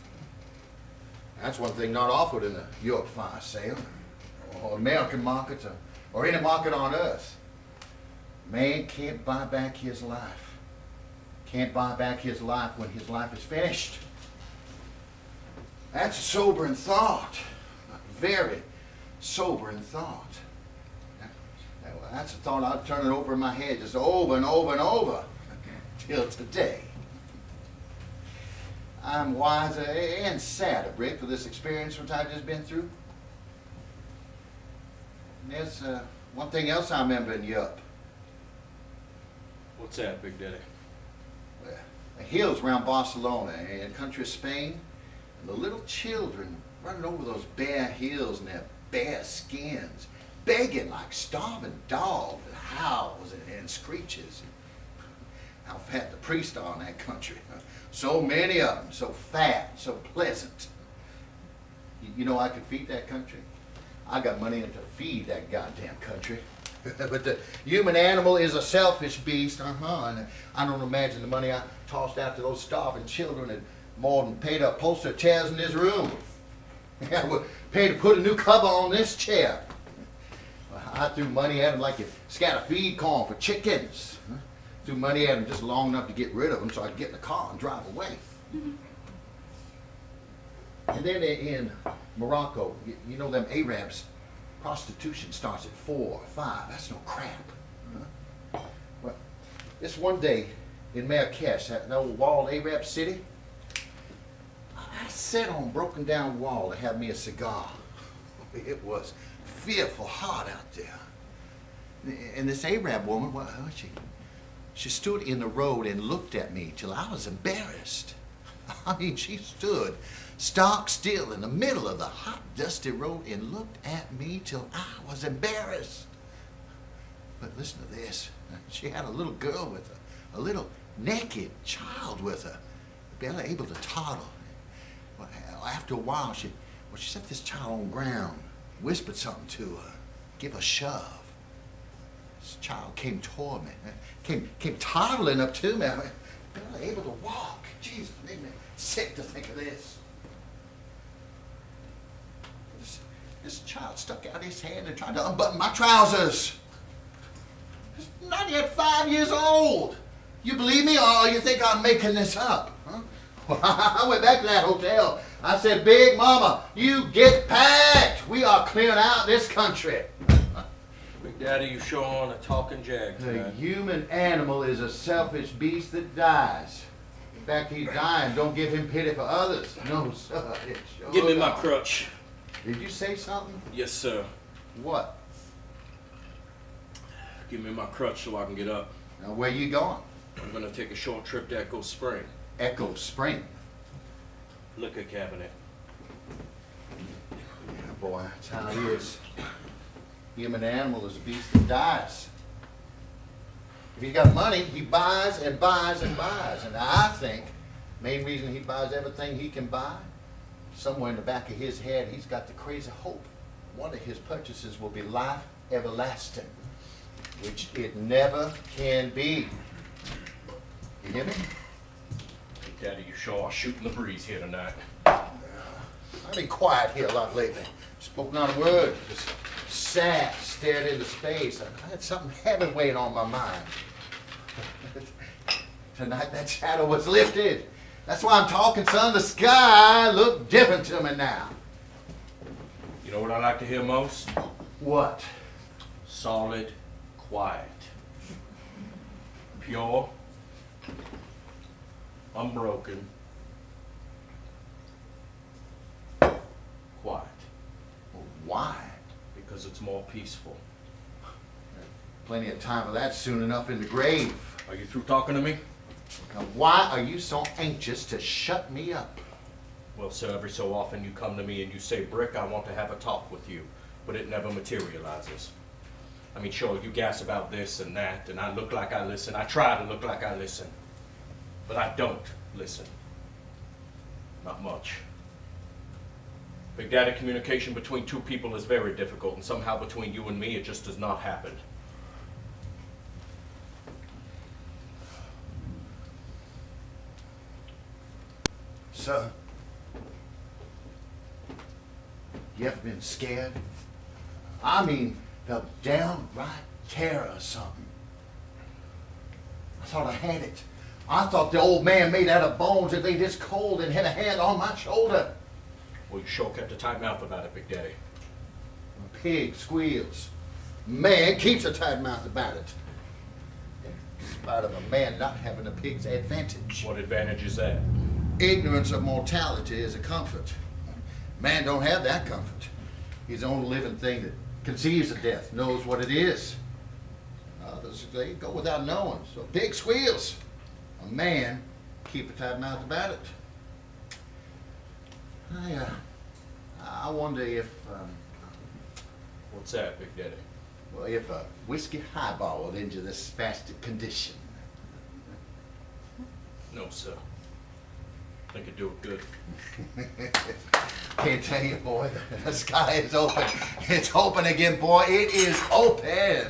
That's one thing not offered in the Europe fire sale, or American markets, or any market on earth. Man can't buy back his life. Can't buy back his life when his life is finished. That's a sobering thought. A very sobering thought. That's a thought I'd turn it over in my head just over and over and over. Till today. I'm wiser and sadder, Brick, for this experience which I've just been through. And there's one thing else I remember in Europe. What's that, Big Daddy? Well, the hills around Barcelona and country of Spain, and the little children running over those bare hills in their bare skins, begging like starving dogs with howls and screeches. How fat the priests are in that country. So many of them, so fat, so pleasant. You know I could feed that country. I got money to feed that goddamn country. But the human animal is a selfish beast, and I don't imagine the money I tossed out to those starving children had more than paid to upholster chairs in this room. I would pay to put a new cover on this chair. I threw money at them like you scatter feed corn for chickens. Threw money at them just long enough to get rid of them so I could get in the car and drive away. And then in Morocco, you know them Arabs, prostitution starts at 4 or 5. That's no crap. Well, this one day in Marrakesh, that old walled Arab city, I sat on a broken down wall to have me a cigar. It was fearful hot out there. And this Arab woman, well, she stood in the road and looked at me till I was embarrassed. I mean, she stood stock still in the middle of the hot, dusty road and looked at me till I was embarrassed. But listen to this. She had a little girl with her, a little naked child with her, barely able to toddle. Well, after a while, she set this child on the ground, whispered something to her, give her a shove. This child came toward me, came toddling up to me. I mean, barely able to walk. Jesus, it made me sick to think of this. This child stuck out his hand and tried to unbutton my trousers. He's not yet 5 years old. You believe me, or you think I'm making this up? Huh? Well, I went back to that hotel. I said, Big Mama, you get packed. We are clearing out this country. Big Daddy, you sure on a talking jag The tonight. human animal is a selfish beast that dies. In fact, he's dying. Don't give him pity for others. No, sir. It sure Give me my don't. crutch. Did you say something? Yes, sir. What? Give me my crutch so I can get up. Now, where you going? I'm gonna take a short trip to Echo Spring. Echo Spring. Liquor cabinet. Yeah, boy, that's how it is. Human animal is a beast that dies. If he's got money, he buys and buys and buys. And I think main reason he buys everything he can buy, somewhere in the back of his head, he's got the crazy hope. One of his purchases will be life everlasting, which it never can be. You hear me? Big Daddy, you sure are shooting the breeze here tonight. I've been quiet here a lot lately. Spoke not a word. Just sat, stared into space. I had something heavy weighing on my mind. Tonight that shadow was lifted. That's why I'm talking, son. The sky look different to me now. You know what I like to hear most? What? Solid, quiet. Pure, unbroken, quiet. Why? Because it's more peaceful. Plenty of time for that soon enough in the grave. Are you through talking to me? Now, why are you so anxious to shut me up? Well, sir, every so often you come to me and you say, Brick, I want to have a talk with you, but it never materializes. I mean, sure, you gas about this and that, and I look like I listen. I try to look like I listen, but I don't listen. Not much. Big Daddy, communication between two people is very difficult, and somehow between you and me, it just does not happen. Sir, you ever been scared? I mean, felt downright terror or something. I thought I had it. I thought the old man made out of bones if they this cold and had a hand on my shoulder. Well, you sure kept a tight mouth about it, Big Daddy. A pig squeals. Man keeps a tight mouth about it. In spite of a man not having a pig's advantage. What advantage is that? Ignorance of mortality is a comfort. Man don't have that comfort. He's the only living thing that conceives of death, knows what it is. Others, they go without knowing. So a pig squeals. A man keep a tight mouth about it. I wonder if, What's that, Big Daddy? well, if a whiskey highball will injure this spastic condition. No, sir. I think it'd do it good. Can't tell you, boy, the sky is open. It's open again, boy. It is open.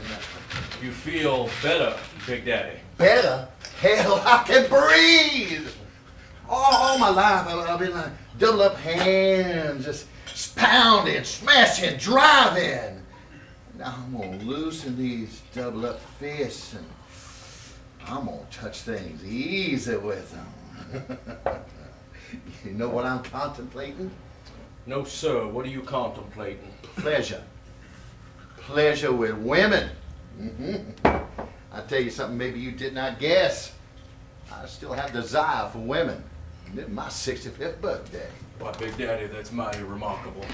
You feel better, Big Daddy. Better? Hell, I can breathe. All my life, I've been like double up hands, just pounding, smashing, driving. Now I'm gonna loosen these double up fists and I'm gonna touch things easy with them. You know what I'm contemplating? No, sir. What are you contemplating? Pleasure. Pleasure with women. I'll tell you something maybe you did not guess. I still have desire for women. It's my 65th birthday. Why, Big Daddy, that's mighty remarkable.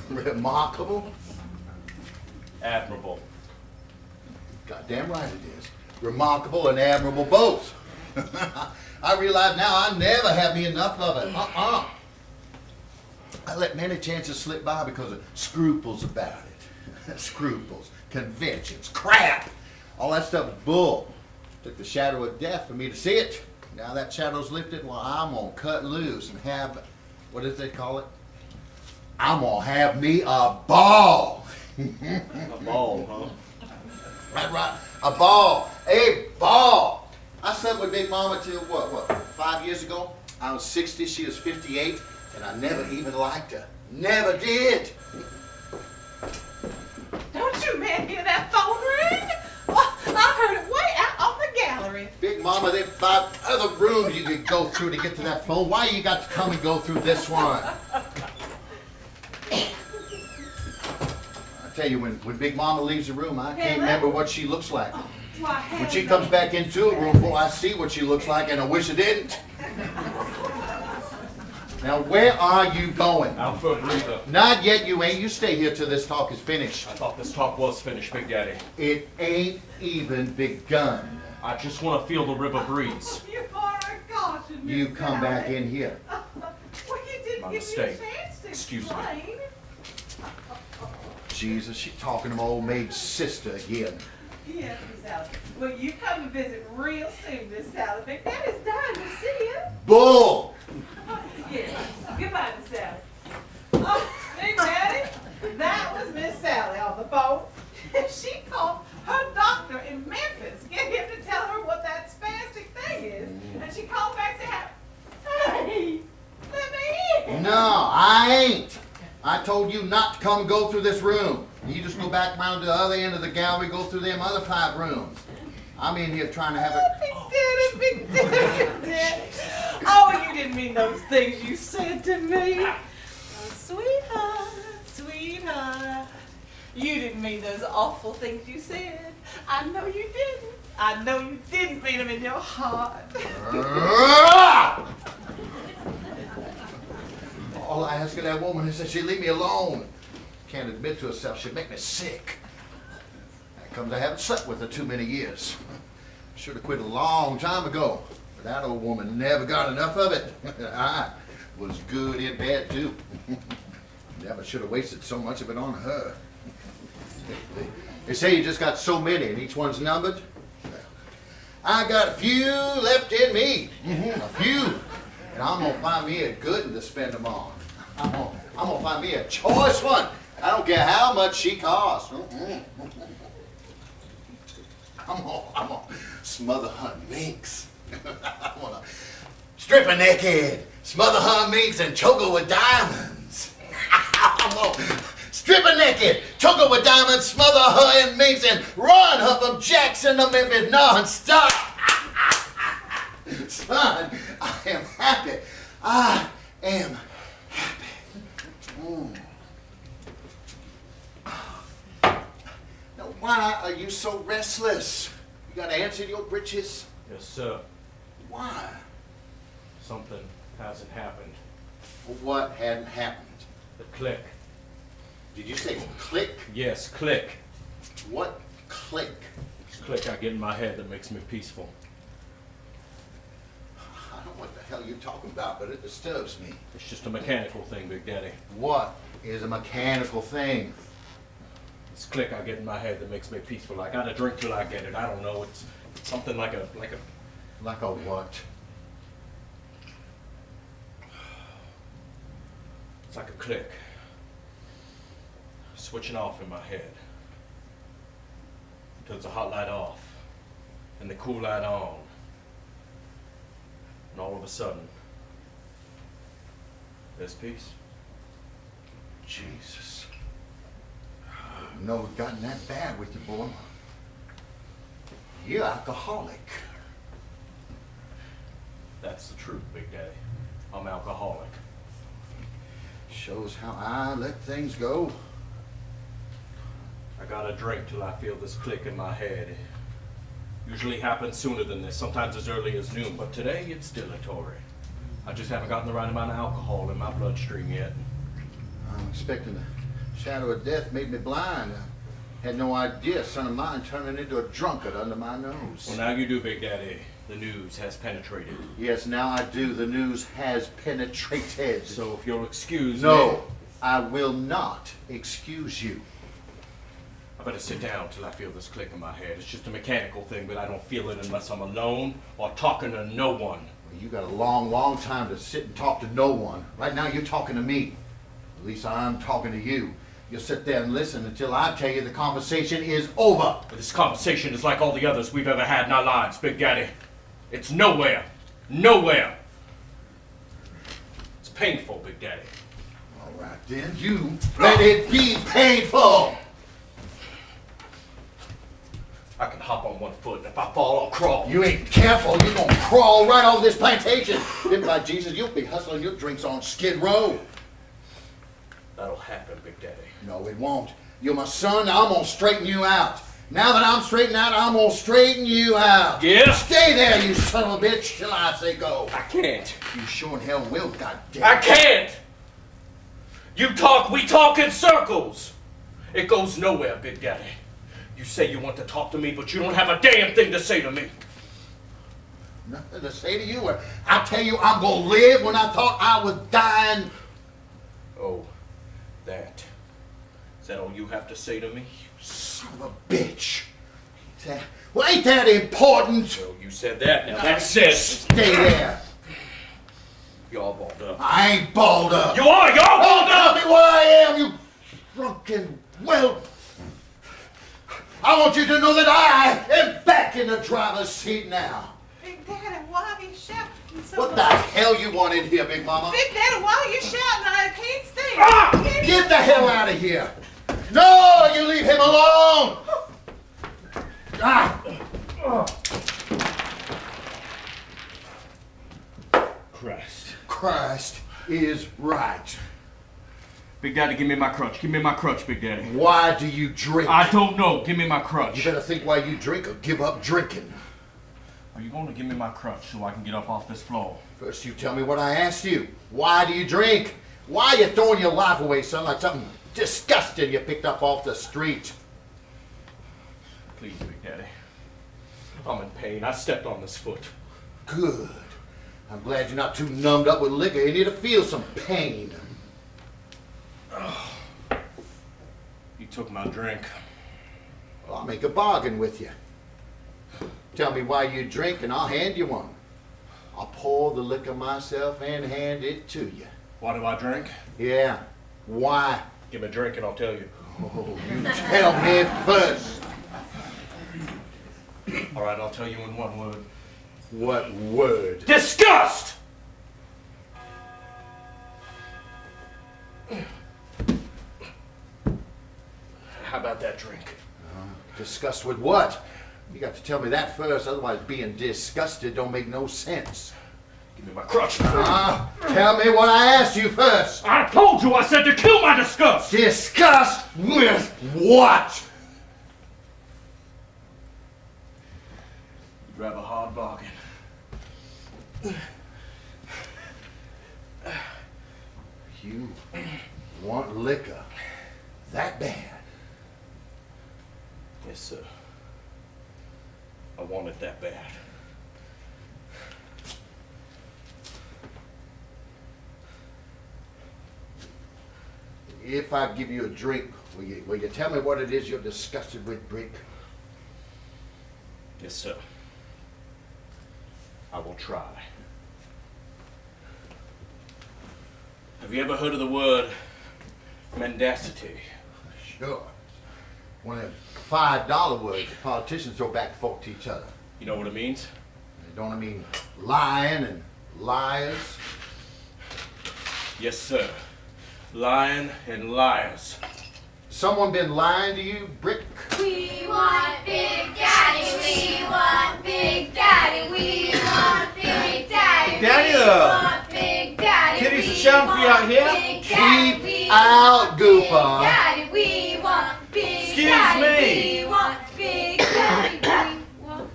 Remarkable? Admirable. Goddamn right it is. Remarkable and admirable both. I realize now I never have me enough of it. I let many chances slip by because of scruples about it. Scruples, conventions, crap. All that stuff is bull. Took the shadow of death for me to see it. Now that shadow's lifted, well, I'm gonna cut loose and have, what did they call it? I'm gonna have me a ball. A ball, huh? Right. A ball. A ball. I slept with Big Mama till what, 5 years ago? I was 60, she was 58, and I never even liked her. Never did. Don't you men hear that phone ring? Well, I heard it way out on the gallery. Big Mama, there's 5 other rooms you could go through to get to that phone. Why you got to come and go through this one? I tell you, when Big Mama leaves the room, I can't remember what she looks like. When she comes back into a room, boy, I see what she looks like, and I wish I didn't. Now, where are you going? Out for a breather. Not yet, you ain't. You stay here till this talk is finished. I thought this talk was finished, Big Daddy. It ain't even begun. I just want to feel the river breeze. You are a caution, Miss You come back Sally. in here. Well, you didn't My give mistake. me a chance to Excuse me. explain. Jesus, she talking to my old maid sister again. Yes, Miss Sally. Well, you come and visit real soon, Miss Sally. Big Daddy's dying to see you. Bull! Yes. Goodbye, Miss Sally. Oh, Big Daddy, that was Miss Sally on the phone. She called her doctor in Memphis, get him to tell her what that spastic thing is. And she called back to have, hey, let me in. No, I ain't. I told you not to come and go through this room. You just go back round to the other end of the gallery, go through them other 5 rooms. I'm in here trying to have a... Big Daddy. Oh, you didn't mean those things you said to me. Oh, sweetheart. You didn't mean those awful things you said. I know you didn't. I know you didn't mean them in your heart. All I ask of that woman is that she leave me alone. Can't admit to herself she'd make me sick. That comes I haven't slept with her too many years. Should have quit a long time ago. But that old woman never got enough of it. I was good in bed too. Never should have wasted so much of it on her. They say you just got so many and each one's numbered. I got a few left in me. A few. And I'm gonna find me a good one to spend them on. I'm gonna find me a choice one. I don't care how much she costs. I'm gonna smother her minks. I'm gonna strip her naked, smother her minks, and choke her with diamonds. I'm gonna strip her naked, choke her with diamonds, smother her in minks, and run her from Jackson to Memphis non-stop. Son, I am happy. I am happy. Now, why are you so restless? You got ants in your britches? Yes, sir. Why? Something hasn't happened. What hadn't happened? The click. Did you say click? Yes, click. What click? It's click I get in my head that makes me peaceful. I don't know what the hell you're talking about, but it disturbs me. It's just a mechanical thing, Big Daddy. What is a mechanical thing? It's click I get in my head that makes me peaceful. I gotta drink till I get it. I don't know. It's something like a Like a what? It's like a click. Switching off in my head. Turns the hot light off and the cool light on. And all of a sudden, there's peace. Jesus. No, it's gotten that bad with you, boy. You're alcoholic. That's the truth, Big Daddy. I'm alcoholic. Shows how I let things go. I gotta drink till I feel this click in my head. Usually happens sooner than this, sometimes as early as noon, but today it's dilatory. I just haven't gotten the right amount of alcohol in my bloodstream yet. I'm expecting the shadow of death made me blind. I had no idea a son of mine turning into a drunkard under my nose. Well, now you do, Big Daddy. The news has penetrated. Yes, now I do. The news has penetrated. So if you'll excuse me... No, I will not excuse you. I better sit down till I feel this click in my head. It's just a mechanical thing, but I don't feel it unless I'm alone or talking to no one. Well, you got a long, long time to sit and talk to no one. Right now you're talking to me. At least I'm talking to you. You'll sit there and listen until I tell you the conversation is over. But this conversation is like all the others we've ever had in our lives, Big Daddy. It's nowhere. Nowhere. It's painful, Big Daddy. All right, then you let it be painful. I can hop on one foot, and if I fall, I'll crawl. You ain't careful, you're gonna crawl right off this plantation. Then by Jesus, you'll be hustling your drinks on Skid Row. That'll happen, Big Daddy. No, it won't. You're my son, now I'm gonna straighten you out. Now that I'm straightened out, I'm gonna straighten you out. Yeah? Stay there, you son of a bitch, till I say go. I can't. You sure in hell will, goddamn. I can't! You talk, we talk in circles. It goes nowhere, Big Daddy. You say you want to talk to me, but you don't have a damn thing to say to me. Nothing to say to you. I tell you, I'm gonna live when I thought I was dying. Oh, that. Is that all you have to say to me? Son of a bitch. Well, ain't that important? So you said that, now that's it. Stay there. You're all balled up. I ain't balled up. You are! You're balled Tell up! me what I am, you drunken whelp. I want you to know that I am back in the driver's seat now. Big Daddy, why are you shouting so What the hell you want in here, Big Mama? Big Daddy, why are you shouting? I can't stay. Ah! Get the hell out of here! No, you leave him alone! Ah! Christ is right. Big Daddy, give me my crutch. Give me my crutch, Big Daddy. Why do you drink? I don't know. Give me my crutch. You better think why you drink or give up drinking. Are you going to give me my crutch so I can get up off this floor? First you tell me what I asked you. Why do you drink? Why are you throwing your life away, son, like something disgusting you picked up off the street? Please, Big Daddy. I'm in pain. I stepped on this foot. Good. I'm glad you're not too numbed up with liquor. You need to feel some pain. You took my drink. Well, I'll make a bargain with you. Tell me why you drink and I'll hand you one. I'll pour the liquor myself and hand it to you. Why do I drink? Yeah. Why? Give me a drink and I'll tell you. Oh, you tell me first. All right, I'll tell you in one word. What word? Disgust! How about that drink? Disgust with what? You got to tell me that first, otherwise being disgusted don't make no sense. Give me my crutch. Tell me what I asked you first. I told you I said to kill my disgust! Disgust with what? You'd have a hard bargain. You want liquor that bad? Yes, sir. I want it that bad. If I give you a drink, will you tell me what it is you're disgusted with, Brick? Yes, sir. I will try. Have you ever heard of the word mendacity? Sure. One of them $5 words politicians throw back and forth to each other. You know what it means? Don't I mean lying and liars? Yes, sir. Lying and liars. Someone been lying to you, Brick? We want Big Daddy, we want Big Daddy, we want Big Daddy. Daddy, we want Big Daddy. kitties we are shouting for you out here. want Big Daddy, Keep we out, want Gooper. Big Daddy, we want Big Excuse Daddy, me. we want Big Daddy, we want.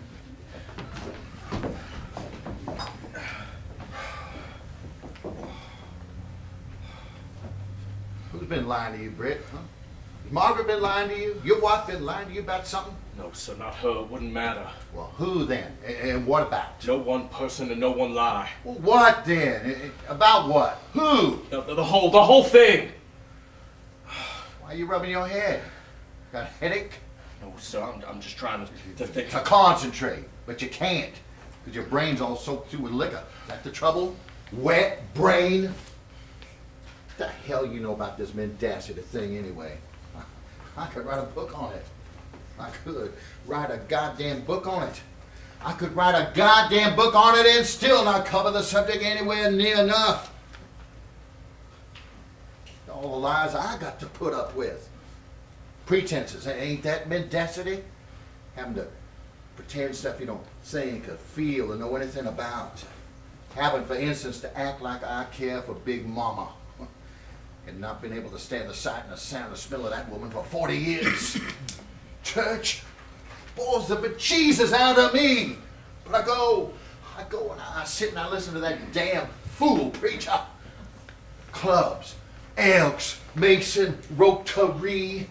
Who's been lying to you, Brick? Huh? Has Margaret been lying to you? Your wife been lying to you about something? No, sir, not her. It wouldn't matter. Well, who then? And what about? No one person and no one lie. Well, what then? About what? Who? The whole thing. Why are you rubbing your head? Got a headache? No, sir, I'm just trying to think. To concentrate, but you can't, because your brain's all soaked through with liquor. Is that the trouble? Wet brain? What the hell you know about this mendacity thing anyway? I could write a book on it. I could write a goddamn book on it. I could write a goddamn book on it and still not cover the subject anywhere near enough. All the lies I got to put up with. Pretenses, ain't that mendacity? Having to pretend stuff you don't think or feel or know anything about. Having, for instance, to act like I care for Big Mama. And not been able to stand the sight and the sound and the smell of that woman for 40 years. Church bores the bejesus out of me. But I go and I sit and I listen to that damn fool preacher. Clubs, Elks, Mason, Rotary.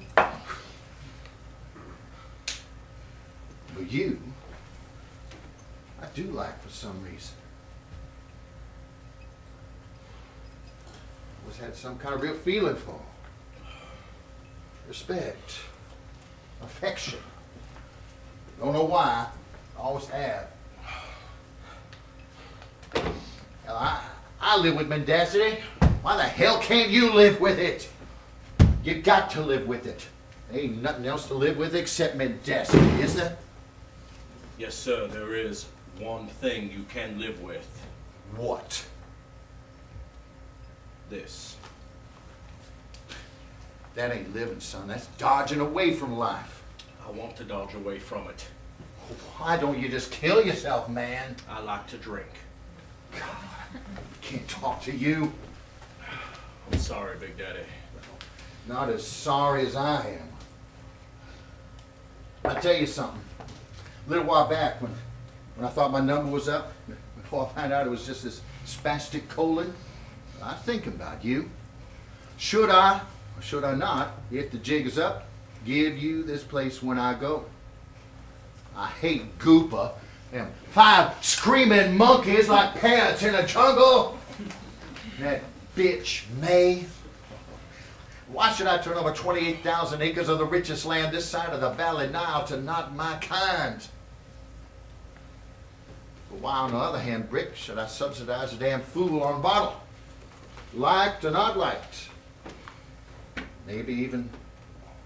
But you, I do like for some reason. Always had some kind of real feeling for him. Respect. Affection. Don't know why. Always have. Hell, I live with mendacity. Why the hell can't you live with it? You got to live with it. There ain't nothing else to live with except mendacity, is there? Yes, sir, there is one thing you can live with. What? This. That ain't living, son. That's dodging away from life. I want to dodge away from it. Why don't you just kill yourself, man? I like to drink. God, can't talk to you. I'm sorry, Big Daddy. Not as sorry as I am. I'll tell you something. A little while back, when I thought my number was up, before I found out it was just this spastic colon, I was thinking about you. Should I, or should I not, if the jig is up, give you this place when I go? I hate Gooper and 5 screaming monkeys like parrots in a jungle. And that bitch May. Why should I turn over 28,000 acres of the richest land this side of the Valley Nile to not my kind? But why, on the other hand, Brick, should I subsidize a damn fool on bottle? Liked or not liked. Maybe even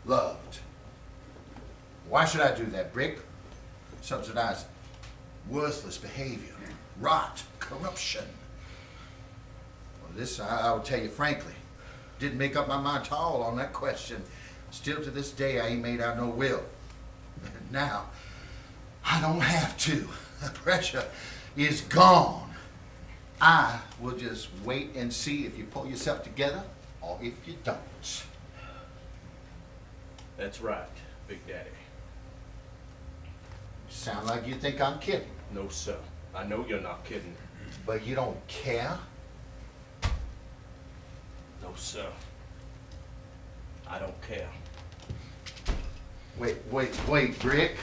loved. Why should I do that, Brick? Subsidize worthless behavior, rot, corruption. Well, this, I will tell you frankly, didn't make up my mind at all on that question. Still to this day, I ain't made out no will. And now, I don't have to. The pressure is gone. I will just wait and see if you pull yourself together or if you don't. That's right, Big Daddy. Sound like you think I'm kidding. No, sir. I know you're not kidding. But you don't care? No, sir. I don't care. Wait, Brick.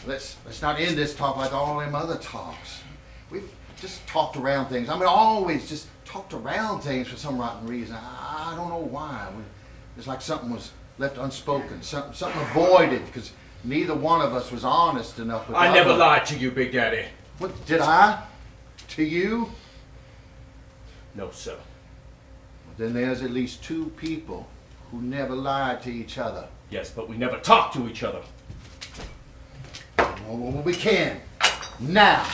Let's not end this talk like all them other talks. We've just talked around things. I mean, always just talked around things for some rotten reason. I don't know why. It's like something was left unspoken, something avoided, because neither one of us was honest enough with I never lied to you, Big Daddy. What, did I? To you? No, sir. Then there's at least 2 people who never lied to each other. Yes, but we never talked to each other. Well, we can. Now.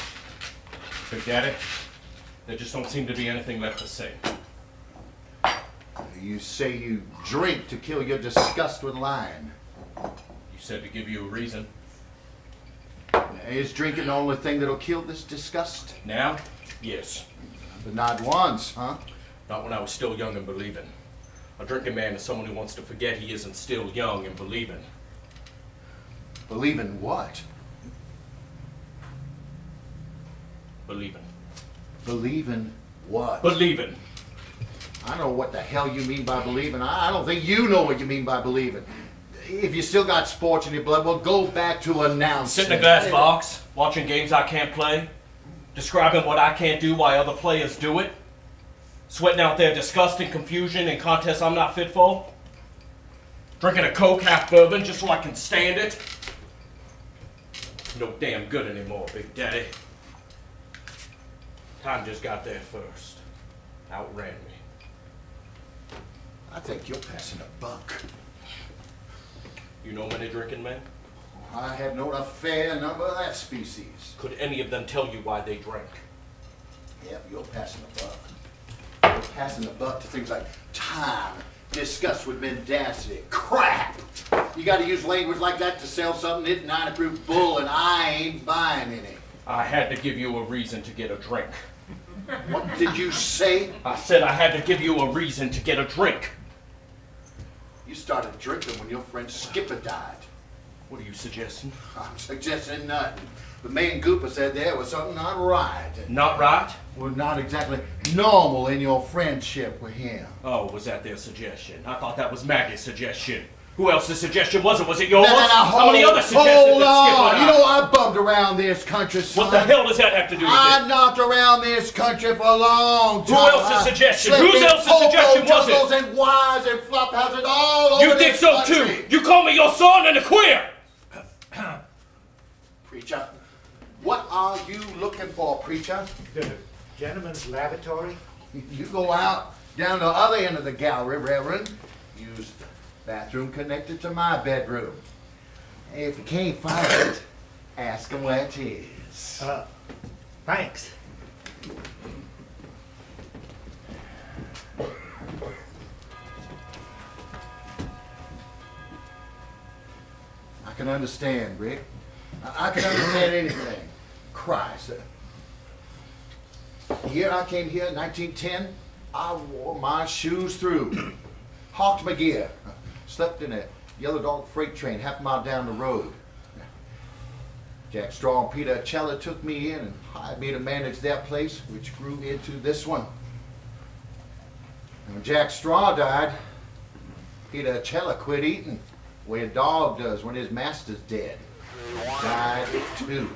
Big Daddy, there just don't seem to be anything left to say. You say you drink to kill your disgust with lying. You said to give you a reason. Is drinking the only thing that'll kill this disgust? Now? Yes. But not once, huh? Not when I was still young and believing. A drinking man is someone who wants to forget he isn't still young and believing. Believing what? Believing. Believing what? Believing. I don't know what the hell you mean by believing. I don't think you know what you mean by believing. If you still got sports in your blood, well, go back to announcing. Sit in a glass box, watching games I can't play, describing what I can't do while other players do it, sweating out their disgust and confusion in contests I'm not fit for, drinking a Coke, half bourbon, just so I can stand it. No damn good anymore, Big Daddy. Time just got there first. Outran me. I think you're passing a buck. You know many drinking men? I have known a fair number of that species. Could any of them tell you why they drank? Yep, you're passing the buck. You're passing the buck to things like time, disgust with mendacity, crap. You gotta use language like that to sell something that 9 proof bull, and I ain't buying any. I had to give you a reason to get a drink. What did you say? I said I had to give you a reason to get a drink. You started drinking when your friend Skipper died. What are you suggesting? I'm suggesting nothing. The main Gooper said there was something not right. Not right? Well, not exactly normal in your friendship with him. Oh, was that their suggestion? I thought that was Maggie's suggestion. Who else's suggestion was it? Was it yours? No, How many other suggestions hold did Skipper on. and You I- know, I bummed around this country, son. What the hell does that have to do with I it? knocked around this country for a long time. Who else's suggestion? Slept Whose in else's poco suggestion was it? jungles and wires and flop houses all over You this think so country. too? You call me your son and a queer! Preacher, what are you looking for, preacher? The gentleman's lavatory? You go out down the other end of the gallery, Reverend. Use the bathroom connected to my bedroom. If you can't find it, ask him where it is. Thanks. I can understand, Rick. I can understand anything. Christ. The year I came here, 1910, I wore my shoes through. Hawked my gear. Slept in a yellow dog freight train half a mile down the road. Jack Straw and Peter Acella took me in and hired me to manage their place, which grew into this one. And when Jack Straw died, Peter Acella quit eating, the way a dog does when his master's dead. Died too.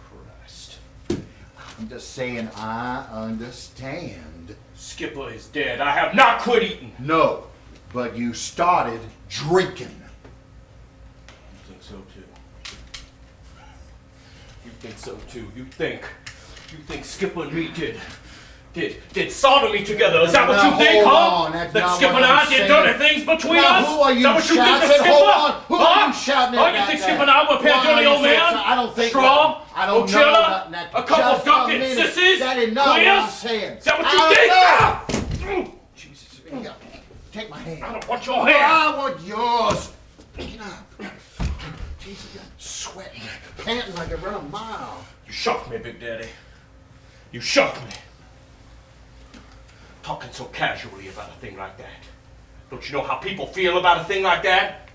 Christ. I'm just saying I understand. Skipper is dead. I have not quit eating. No, but you started drinking. You think so too? You think so too? You think Skipper and me did sodomy together? Is that what Now, you think, hold huh? on, that's That not Skipper what and I I'm did saying. dirty things between Now, us? who are you Is that what you think shouting? of Skipper? Hold on. Who are Huh? you shouting Oh, at you back think there? Skipper and I were a pair of Why dirty are you old saying man? so? I don't think Straw? I don't know. Ochilla? Now, A couple just of ducking minute. sissies? That is not what I'm Queers? saying. Is that what I you don't think? know. Ah! Jesus, yeah. Take my hand. I don't want your hand. I want yours. Get up. Jesus, you're sweating, panting like I run a mile. You shocked me, Big Daddy. You shocked me. Talking so casually about a thing like that. Don't you know how people feel about a thing like that?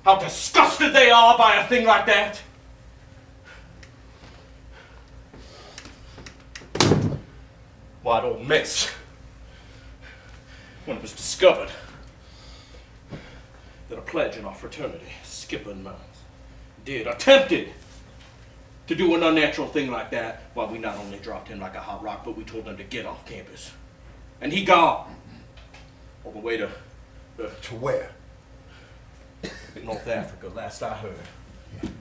How disgusted they are by a thing like that? Why, don't mess. When it was discovered that a pledge in our fraternity, Skipper and mine, attempted to do an unnatural thing like that, well, we not only dropped him like a hot rock, but we told him to get off campus. And he gone. All the way to where? North Africa, last I heard.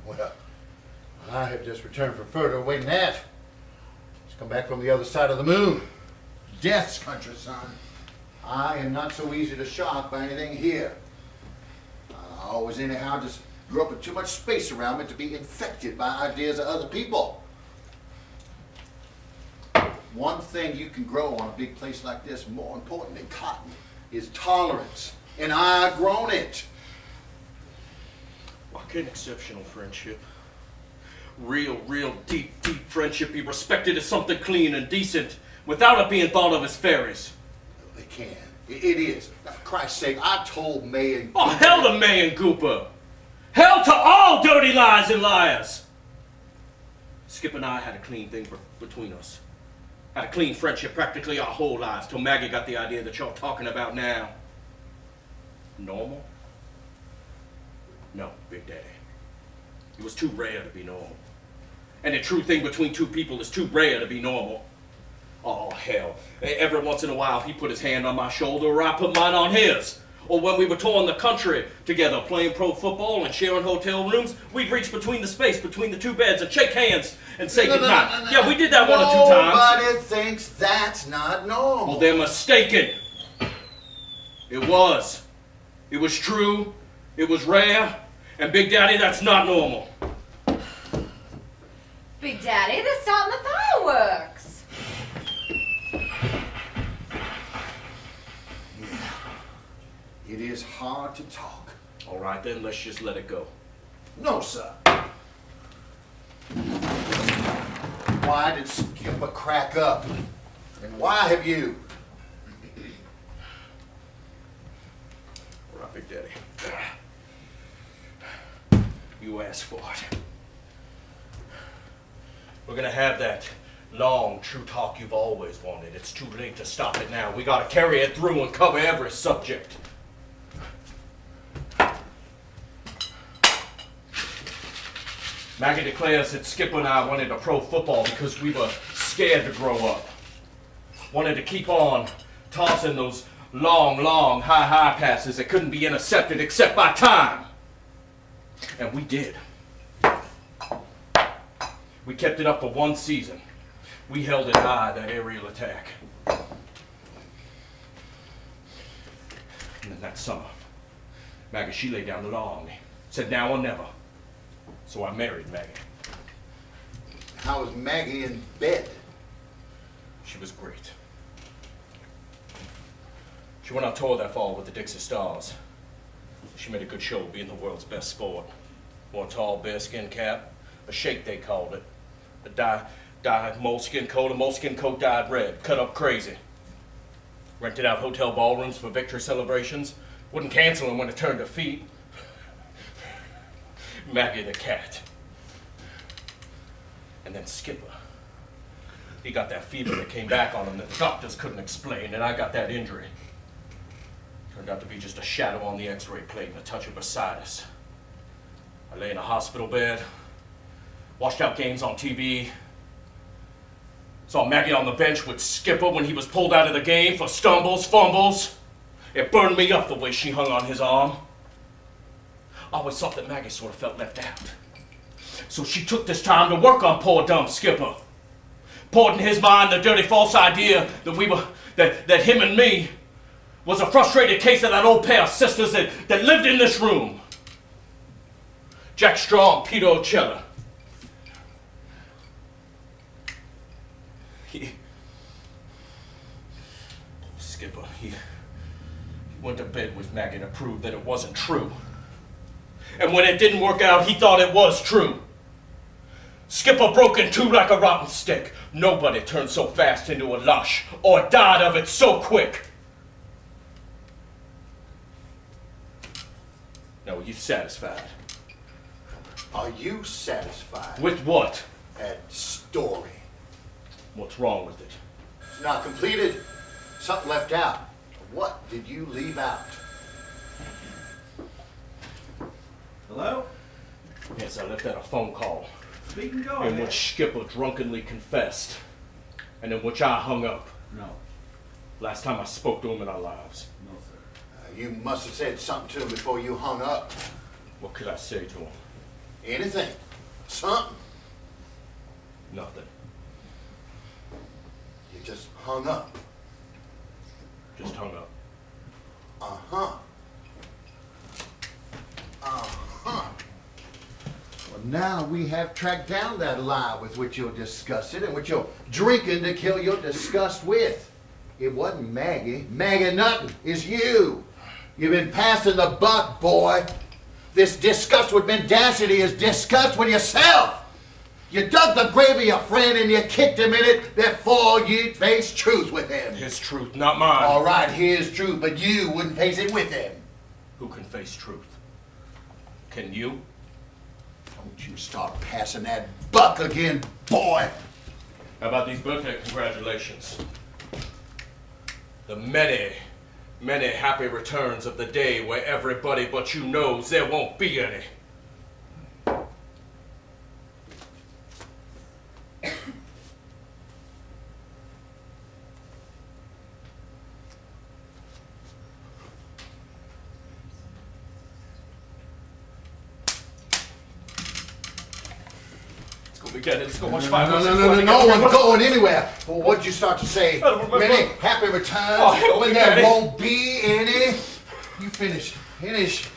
Well, I have just returned from further away than that. Just come back from the other side of the moon. Death's country, son. I am not so easy to shock by anything here. I always anyhow just grew up with too much space around me to be infected by ideas of other people. One thing you can grow on a big place like this, more important than cotton, is tolerance. And I've grown it. Why can't exceptional friendship, real deep friendship be respected as something clean and decent without it being thought of as fairies? They can. It is. Now, for Christ's sake, I told May and... Oh, hell to May and Gooper. Hell to all dirty lies and liars. Skip and I had a clean thing between us. Had a clean friendship practically our whole lives till Maggie got the idea that y'all talking about now. Normal? No, Big Daddy. It was too rare to be normal. And the true thing between two people is too rare to be normal. Oh, hell. Every once in a while, he put his hand on my shoulder or I put mine on his. Or when we were touring the country together, playing pro football and sharing hotel rooms, we'd reach between the space between the two beds and shake hands and say goodnight. No, yeah, we did that one or two times. Nobody thinks that's not normal. Well, they're mistaken. It was. It was true, it was rare, and Big Daddy, that's not normal. Big Daddy, they're starting the fireworks. Yeah. It is hard to talk. All right then, let's just let it go. No, sir. Why did Skipper crack up? And why have you? All right, Big Daddy. You asked for it. We're gonna have that long, true talk you've always wanted. It's too late to stop it now. We gotta carry it through and cover every subject. Maggie declares that Skipper and I wanted a pro football because we were scared to grow up. Wanted to keep on tossing those long, high passes that couldn't be intercepted except by time. And we did. We kept it up for one season. We held it high, that aerial attack. And then that summer, Maggie, she laid down the law on me. Said now or never. So I married Maggie. How was Maggie in bed? She was great. She went on tour that fall with the Dixie Stars. She made a good show being the world's best sport. Wore a tall bearskin cap, a shake they called it. A dyed moleskin coat, a moleskin coat dyed red, cut up crazy. Rented out hotel ballrooms for victory celebrations. Wouldn't cancel them when it turned her feet. Maggie the cat. And then Skipper. He got that fever that came back on him that the doctors couldn't explain, and I got that injury. Turned out to be just a shadow on the x-ray plate and a touch of bursitis. I lay in a hospital bed, watched out games on TV, saw Maggie on the bench with Skipper when he was pulled out of the game for stumbles, fumbles. It burned me up the way she hung on his arm. I always thought that Maggie sort of felt left out. So she took this time to work on poor dumb Skipper. Poured in his mind the dirty false idea that him and me was a frustrated case of that old pair of sisters that lived in this room. Jack Strong, Peter O'Cello. Skipper, he went to bed with Maggie to prove that it wasn't true. And when it didn't work out, he thought it was true. Skipper broke in two like a rotten stick. Nobody turned so fast into a lush or died of it so quick. Now, are you satisfied? Are you satisfied? With what? That story. What's wrong with it? It's not completed. Something left out. What did you leave out? Hello? Yes, I left out a phone call Speaking, go in ahead. which Skipper drunkenly confessed, and in which I hung up. No. Last time I spoke to him in our lives. No, sir. You must have said something to him before you hung up. What could I say to him? Anything. Something. Nothing. You just hung up. Just hung up. Uh-huh. Uh-huh. Well, now we have tracked down that lie with which you'll discuss it and which you're drinking to kill your disgust with. It wasn't Maggie. Maggie nothing. It's you. You've been passing the buck, boy. This disgust with mendacity is disgust with yourself. You dug the grave of your friend and you kicked him in it before you faced truth with him. His truth, not mine. All right, his truth, but you wouldn't face it with him. Who can face truth? Can you? Don't you start passing that buck again, boy. How about these birthday congratulations? The many, many happy returns of the day where everybody but you knows there won't be any. Let's go watch five. No one's going anywhere. Well, what'd you start to say? I don't remember. Many happy returns Oh, help when me, there Daddy. won't be any. You finished. Finish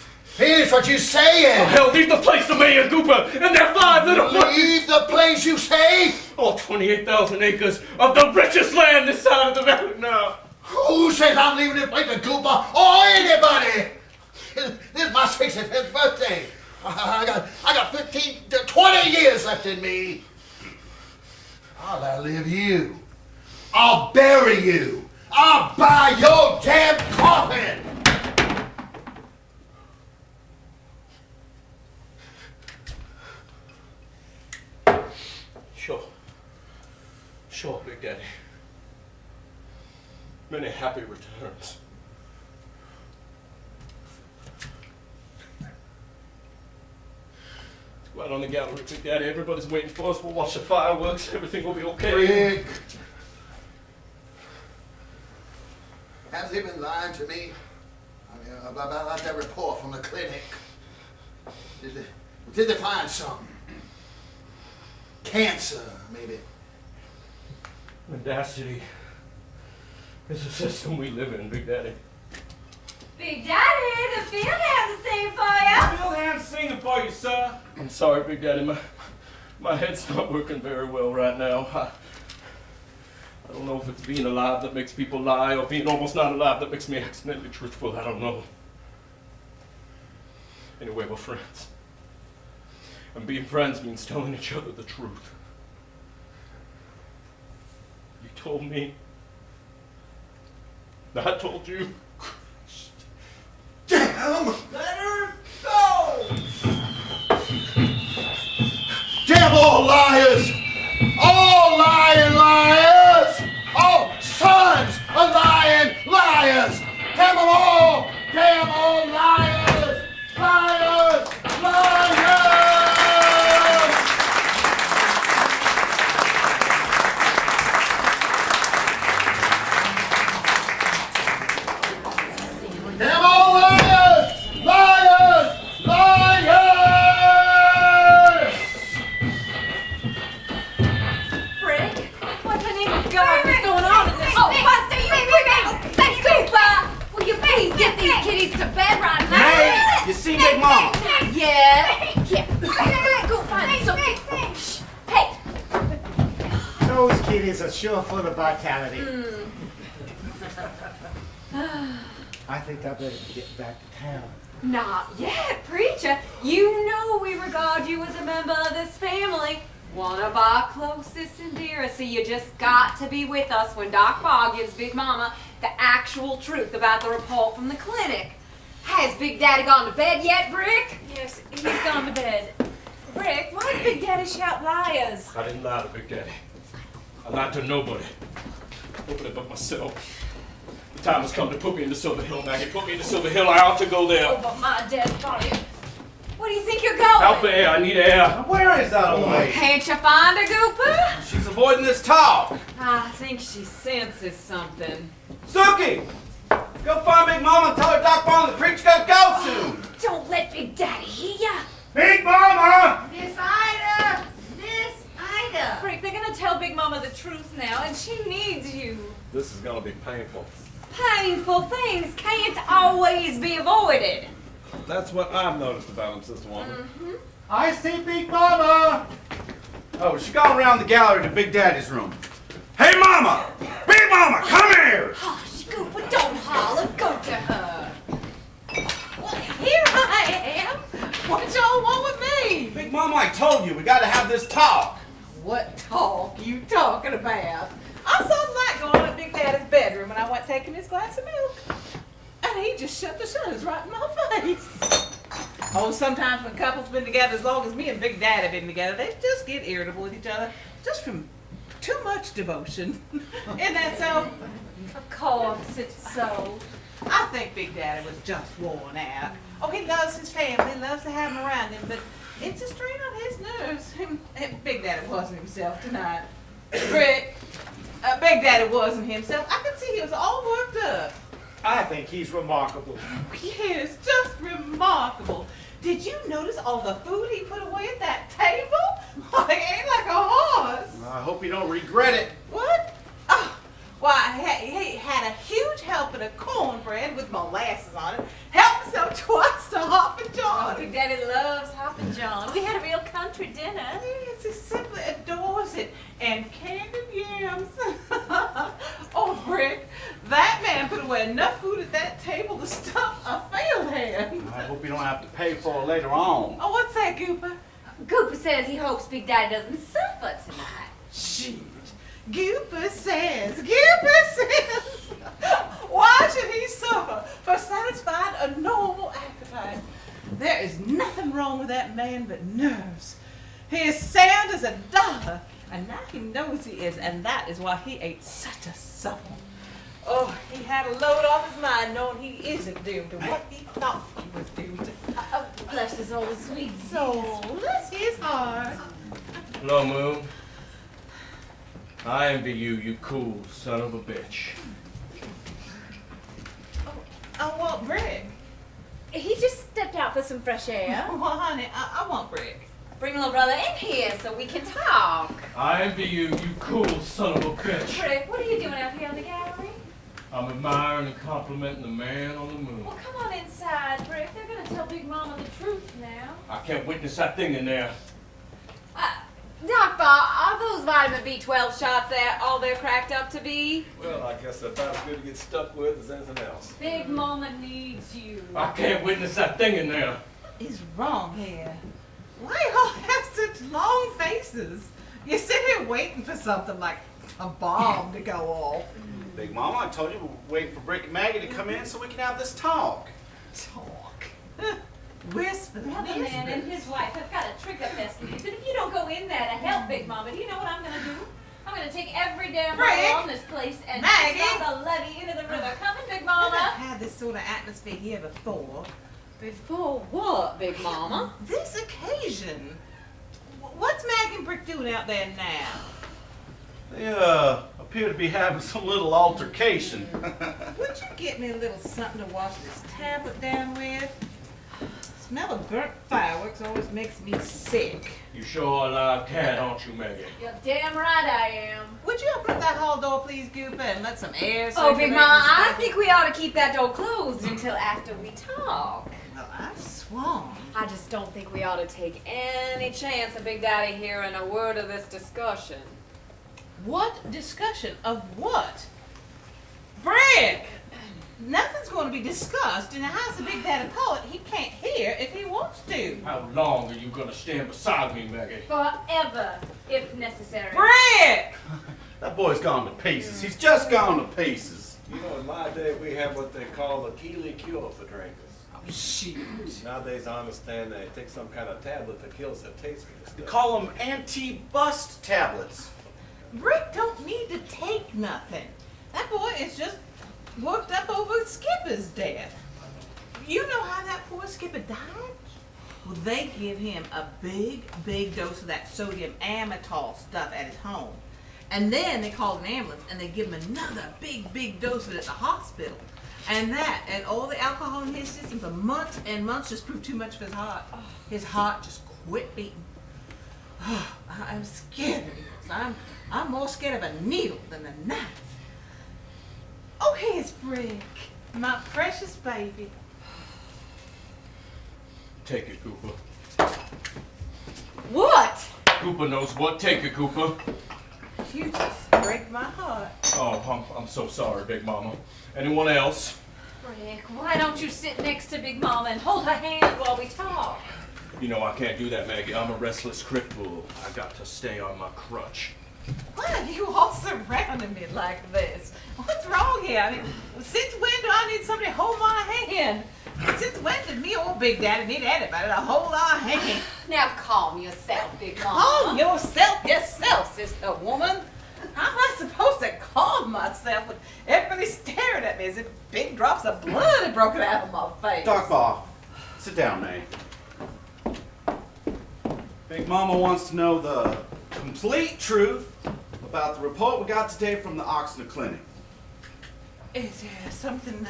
what you saying. Oh, hell, leave the place to me and Gooper and their 5 little ones. Leave the place, you say? All 28,000 acres of the richest land this side of the valley now. Who says I'm leaving this place to Gooper or anybody? This is my 65th birthday. I got 15 to 20 years left in me. I'll outlive you. I'll bury you. I'll buy your damn coffin. Sure, Big Daddy. Many happy returns. Go out on the gallery, Big Daddy. Everybody's waiting for us. We'll watch the fireworks. Everything will be okay. Rick. Have they been lying to me? I mean, about that report from the clinic. Did they find something? Cancer, maybe. Mendacity is the system we live in, Big Daddy. Big Daddy, the field hands are singing for you. Field hand's singing for you, sir. I'm sorry, Big Daddy. My head's not working very well right now. I don't know if it's being alive that makes people lie or being almost not alive that makes me accidentally truthful. I don't know. Anyway, we're friends. And being friends means telling each other the truth. You told me. I told you. Damn! Let her go! Damn all liars! All lying liars! All sons of lying liars! Damn them all! Damn all liars! Liars! Liars! Damn all liars! Liars! Liars! Brick, what the name of God is going on in this? Oh, Buster, you let's go, will you please get these kitties to bed right now? Hey, you see Big Mama? Yeah. Go find something. Shh. Hey. Those kitties are sure full of vitality. I think I better get back to town. Not yet, preacher. You know we regard you as a member of this family. One of our closest and dearest, so you just got to be with us when Doc Fogg gives Big Mama the actual truth about the report from the clinic. Has Big Daddy gone to bed yet, Brick? Yes, he's gone to bed. Brick, why did Big Daddy shout liars? I didn't lie to Big Daddy. I lied to nobody. Nobody but myself. The time has come to put me into Silver Hill, Maggie. Put me into Silver Hill. I ought to go there. Over my dead body. Where do you think you're going? Out there. I need air. Where is that old lady? Can't you find her, Gooper? She's avoiding this talk. I think she senses something. Suki! Go find Big Mama and tell her Doc Barnum the preacher's gotta go soon. Don't let Big Daddy hear ya. Big Mama! Miss Ida! Miss Ida! Brick, they're gonna tell Big Mama the truth now, and she needs you. This is gonna be painful. Painful things can't always be avoided. That's what I've noticed about him, Sister Wanda. I see Big Mama! Oh, she gone around the gallery to Big Daddy's room. Hey, Mama! Big Mama, come here! Hush, Gooper, don't holler. Go to her. Well, here I am. What y'all want with me? Big Mama, I told you, we gotta have this talk. What talk you talking about? I saw the light going on in Big Daddy's bedroom when I went taking his glass of milk. And he just shut the shutters right in my face. Oh, sometimes when couples been together as long as me and Big Daddy been together, they just get irritable with each other just from too much devotion. Isn't that so? Of course, it's so. I think Big Daddy was just worn out. Oh, he loves his family, loves to have them around him, but it's just strain on his nerves. Big Daddy wasn't himself tonight. Brick, Big Daddy wasn't himself. I could see he was all worked up. I think he's remarkable. Yes, just remarkable. Did you notice all the food he put away at that table? Oh, he ate like a horse. I hope you don't regret it. What? Oh, why, he had a huge helping of cornbread with molasses on it. Helped himself to God. Big Daddy loves Hoppin' John. We had a real country dinner. Yes, he simply adores it. And candied yams. Oh, Brick, that man put away enough food at that table to stuff a failed hand. I hope you don't have to pay for it later on. Oh, what's that, Gooper? Gooper says he hopes Big Daddy doesn't suffer tonight. Shoot. Gooper says. Why should he suffer for satisfying a normal appetite? There is nothing wrong with that man but nerves. He is sound as a dollar, and now he knows he is, and that is why he ate such a supper. Oh, he had a load off his mind knowing he isn't doomed to what he thought he was doomed to. Bless his old sweet soul. Bless his heart. Hello, Moon. I envy you, you cool son of a bitch. I want Brick. He just stepped out for some fresh air. Well, honey, I want Brick. Bring little brother in here so we can talk. I envy you, you cool son of a bitch. Rick, what are you doing out here in the gallery? I'm admiring and complimenting the man on the moon. Well, come on inside, Rick. They're gonna tell Big Mama the truth now. I can't witness that thing in there. Doc Bob, are those vitamin B12 shots there all they're cracked up to be? Well, I guess they're about as good to get stuck with as anything else. Big Mama needs you. I can't witness that thing in there. Is wrong here. Why y'all have such long faces? You sit here waiting for something like a bomb to go off. Big Mama, I told you we're waiting for Brick and Maggie to come in so we can have this talk. Talk. Whisper. Well, the man and his wife have got a trick up their sleeves, and if you don't go in there to help Big Mama, do you know what I'm gonna do? I'm gonna take every damn Brick! bottle on this place and Maggie! stop the levee into the river. Coming, Big I've Mama. had this sort of atmosphere here before. Before what, Big Mama? This occasion. What's Mag and Brick doing out there now? They appear to be having some little altercation. Would you get me a little something to wash this tablet down with? Smell of burnt fireworks always makes me sick. You sure are a live cat, aren't you, Maggie? You're damn right I am. Would you open up that hall door, please, Gooper, and let some air Oh, circulate? Big Mama, I think we ought to keep that door closed until after we talk. Well, I'm swamped. I just don't think we ought to take any chance of Big Daddy hearing a word of this discussion. What discussion of what? Brick! Nothing's going to be discussed in the house of Big Daddy Poet. He can't hear if he wants to. How long are you gonna stand beside me, Maggie? Forever, if necessary. Brick! That boy's gone to pieces. He's just gone to pieces. You know, in my day, we had what they call the Keeley cure for drinkers. Oh, shoot. Nowadays, I understand they take some kind of tablet that kills the taste for this They stuff. call them anti-bust tablets. Brick don't need to take nothing. That boy is just worked up over Skipper's death. You know how that poor Skipper died? Well, they give him a big dose of that sodium amytal stuff at his home. And then they call an ambulance and they give him another big dose of it at the hospital. And that, and all the alcohol in his system for months and months just proved too much for his heart. His heart just quit beating. I'm scared of needles. I'm more scared of a needle than a knife. Oh, here's Brick, my precious baby. Take it, Cooper. What? Cooper knows what. Take it, Cooper. You just break my heart. Oh, I'm so sorry, Big Mama. Anyone else? Rick, why don't you sit next to Big Mama and hold her hand while we talk? You know I can't do that, Maggie. I'm a restless crit bull. I got to stay on my crutch. Why are you all surrounding me like this? What's wrong here? I mean, since when do I need somebody to hold my hand? Since when did me or Big Daddy need anybody to hold our hand? Now calm yourself, Big Mama. Calm yourself, sister woman. How am I supposed to calm myself with everybody staring at me as if big drops of blood had broken out of my face? Doc Bob, sit down, May. Big Mama wants to know the complete truth about the report we got today from the Oxnard Clinic. Is there something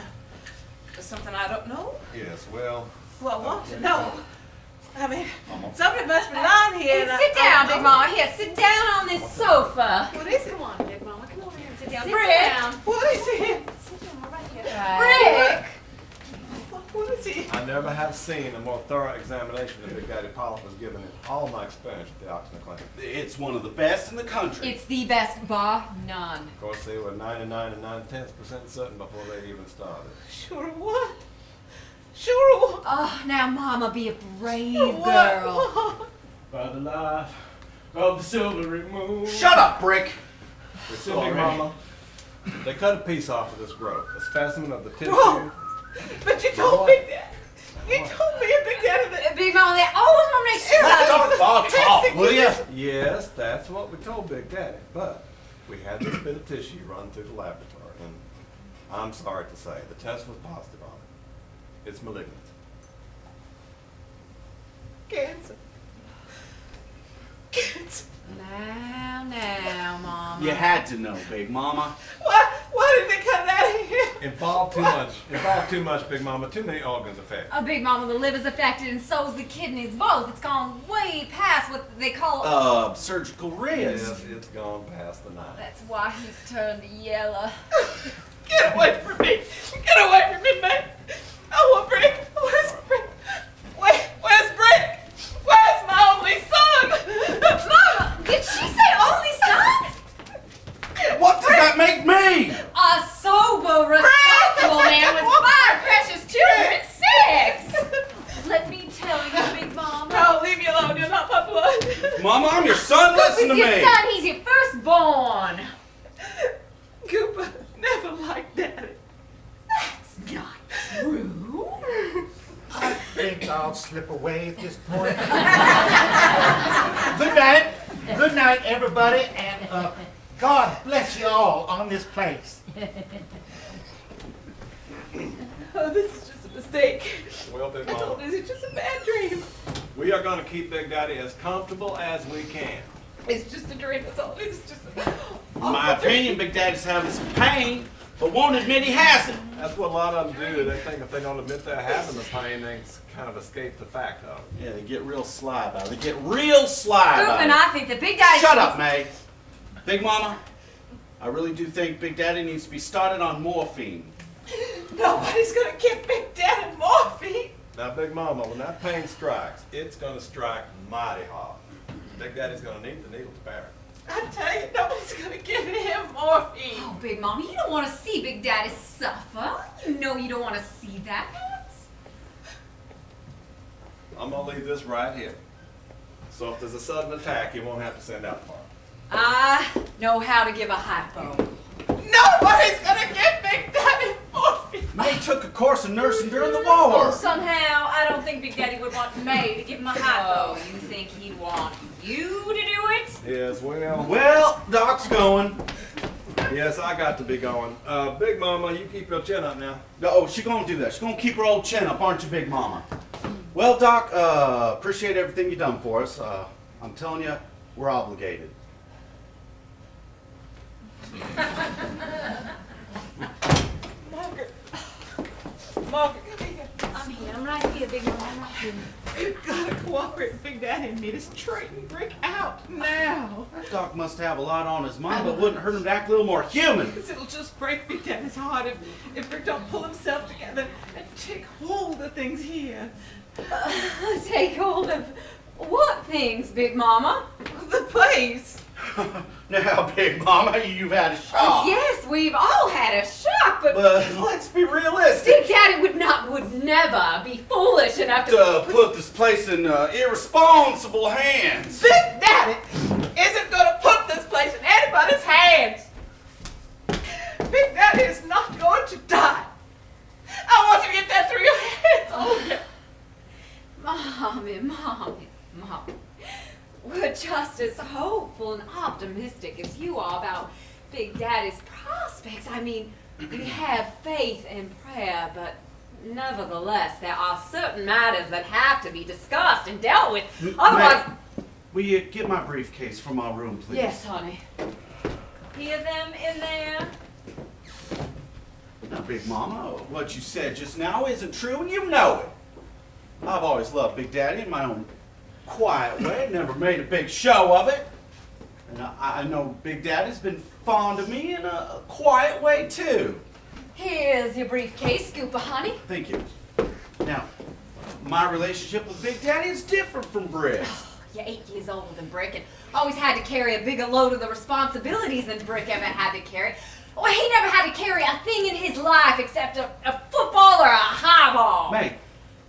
I don't know? Yes, well, Well, I want to know. I mean, somebody must be lying here. and Sit down, Big Mama. Here, sit down on this sofa. What is it? Come on, Big Mama. Come over here and sit down. Sit Brick! down. What is it? Sit down right here. Rick! What is he? I never have seen a more thorough examination of Big Daddy Pollock was given in all my experience at the Oxnard Clinic. It's one of the best in the country. It's the best, bar none. Of course, they were 99 9/10% certain before they even started. Sure of what? Sure of what? Oh, now, Mama, be a brave Sure of what? girl. By the light of the silvery moon. Shut up, Brick. Listen, Big Mama, they cut a piece off of this growth, a specimen of the tissue. Whoa. But you told Big Daddy. You told me a Big Daddy that. Big Mama, they always want to make sure. Talk, will ya? Yes, that's what we told Big Daddy, but we had this bit of tissue run through the laboratory, and I'm sorry to say, the test was positive on it. It's malignant. Cancer. Cancer. Now, Mama. You had to know, Big Mama. Why did they cut that in here? Involved too much, Big Mama, too many organs affected. Oh, Big Mama, the liver's affected and so's the kidneys, both. It's gone way past what they call... Surgical risk. Yes, it's gone past the night. That's why he's turned yellow. Get away from me. Get away from me, man. I want Brick. Where's Brick? Where's Brick? Where's my only son? Mama, did she say only son? What does that make me? A sober, responsible man with 5 precious children and 6. Let me tell you, Big Mama. No, leave me alone. You're not my blood. Mama, I'm your son. Listen to He's me. your son. He's your firstborn. Cooper never liked Daddy. That's not true. I think I'll slip away at this point. Good night. Good night, everybody, and God bless you all on this place. Oh, this is just a mistake. Well, Big I told Mama, you, it's just a bad dream. we are going to keep Big Daddy as comfortable as we can. It's just a dream. That's all. It's just In my opinion, Big Daddy's having some pain, but won't admit he has it. That's what a lot of them do. They think if they don't admit they're having the pain, they kind of escape the fact of it. Yeah, they get real sly about it. They get real sly Goop about and it. I think that Big Daddy... Shut up, May. Big Mama, I really do think Big Daddy needs to be started on morphine. nobody's gonna give Big Daddy morphine. Now, Big Mama, when that pain strikes, it's going to strike mighty hard. Big Daddy's going to need the needle to bear it. I tell you, nobody's gonna give him morphine. Oh, Big Mama, you don't want to see Big Daddy suffer. You know you don't want to see that. I'm going to leave this right here. So if there's a sudden attack, you won't have to send out for it. I know how to give a hypo. Nobody's gonna give Big Daddy morphine. May took a course in nursing during the Oh, war. somehow, I don't think Big Daddy would want May to give him a hypo. Oh, you think he'd want you to do it? Yes, Well, Doc's going. yes, I got to be going. Big Mama, you keep your chin up now. Oh, she's gonna do that. She's gonna keep her old chin up, aren't you, Big Mama? Well, Doc, appreciate everything you've done for us. I'm telling you, we're obligated. Margaret, come here. I'm here. I'm right here, Big Mama. I'm right here. You've gotta cooperate with Big Daddy and me to straighten Brick out now. That Doc must have a lot on his mind, but wouldn't hurt him to act a little more human. Because it'll just break Big Daddy's heart if Brick don't pull himself together and take hold of things here. Take hold of what things, Big Mama? The place. Now, Big Mama, you've had a shock. Yes, we've all had a shock, but But let's be realistic. Big Daddy would never be foolish enough To put this place in irresponsible hands. Big Daddy isn't gonna put this place in anybody's hands. Big Daddy is not going to die. I want you to get that through your head. Oh, yeah. Mommy. We're just as hopeful and optimistic as you are about Big Daddy's prospects. I mean, we have faith and prayer, but nevertheless, there are certain matters that have to be discussed and dealt with. Otherwise... Will you get my briefcase from my room, please? Yes, honey. Hear them in there? Now, Big Mama, what you said just now isn't true, and you know it. I've always loved Big Daddy in my own quiet way, never made a big show of it. And I know Big Daddy's been fond of me in a quiet way, too. Here's your briefcase, Scooper, honey. Thank you. Now, my relationship with Big Daddy is different from Brick's. You're 8 years older than Brick and always had to carry a bigger load of the responsibilities than Brick ever had to carry. Well, he never had to carry a thing in his life except a football or a highball. May,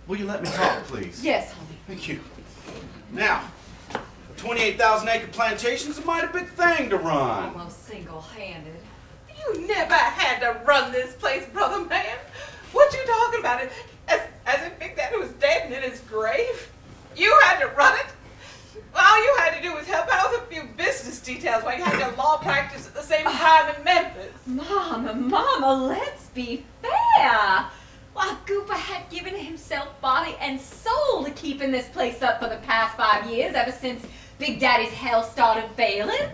will you let me talk, please? Yes, honey. Thank you. Now, a 28,000-acre plantation is a mighty big thing to run. Almost single-handed. You never had to run this place, brother man. What you talking about? As if Big Daddy was dead and in his grave? You had to run it? All you had to do was help out with a few business details while you had your law practice at the same time in Memphis. Mama, let's be fair. Well, Gooper had given himself body and soul to keeping this place up for the past 5 years, ever since Big Daddy's health started failing.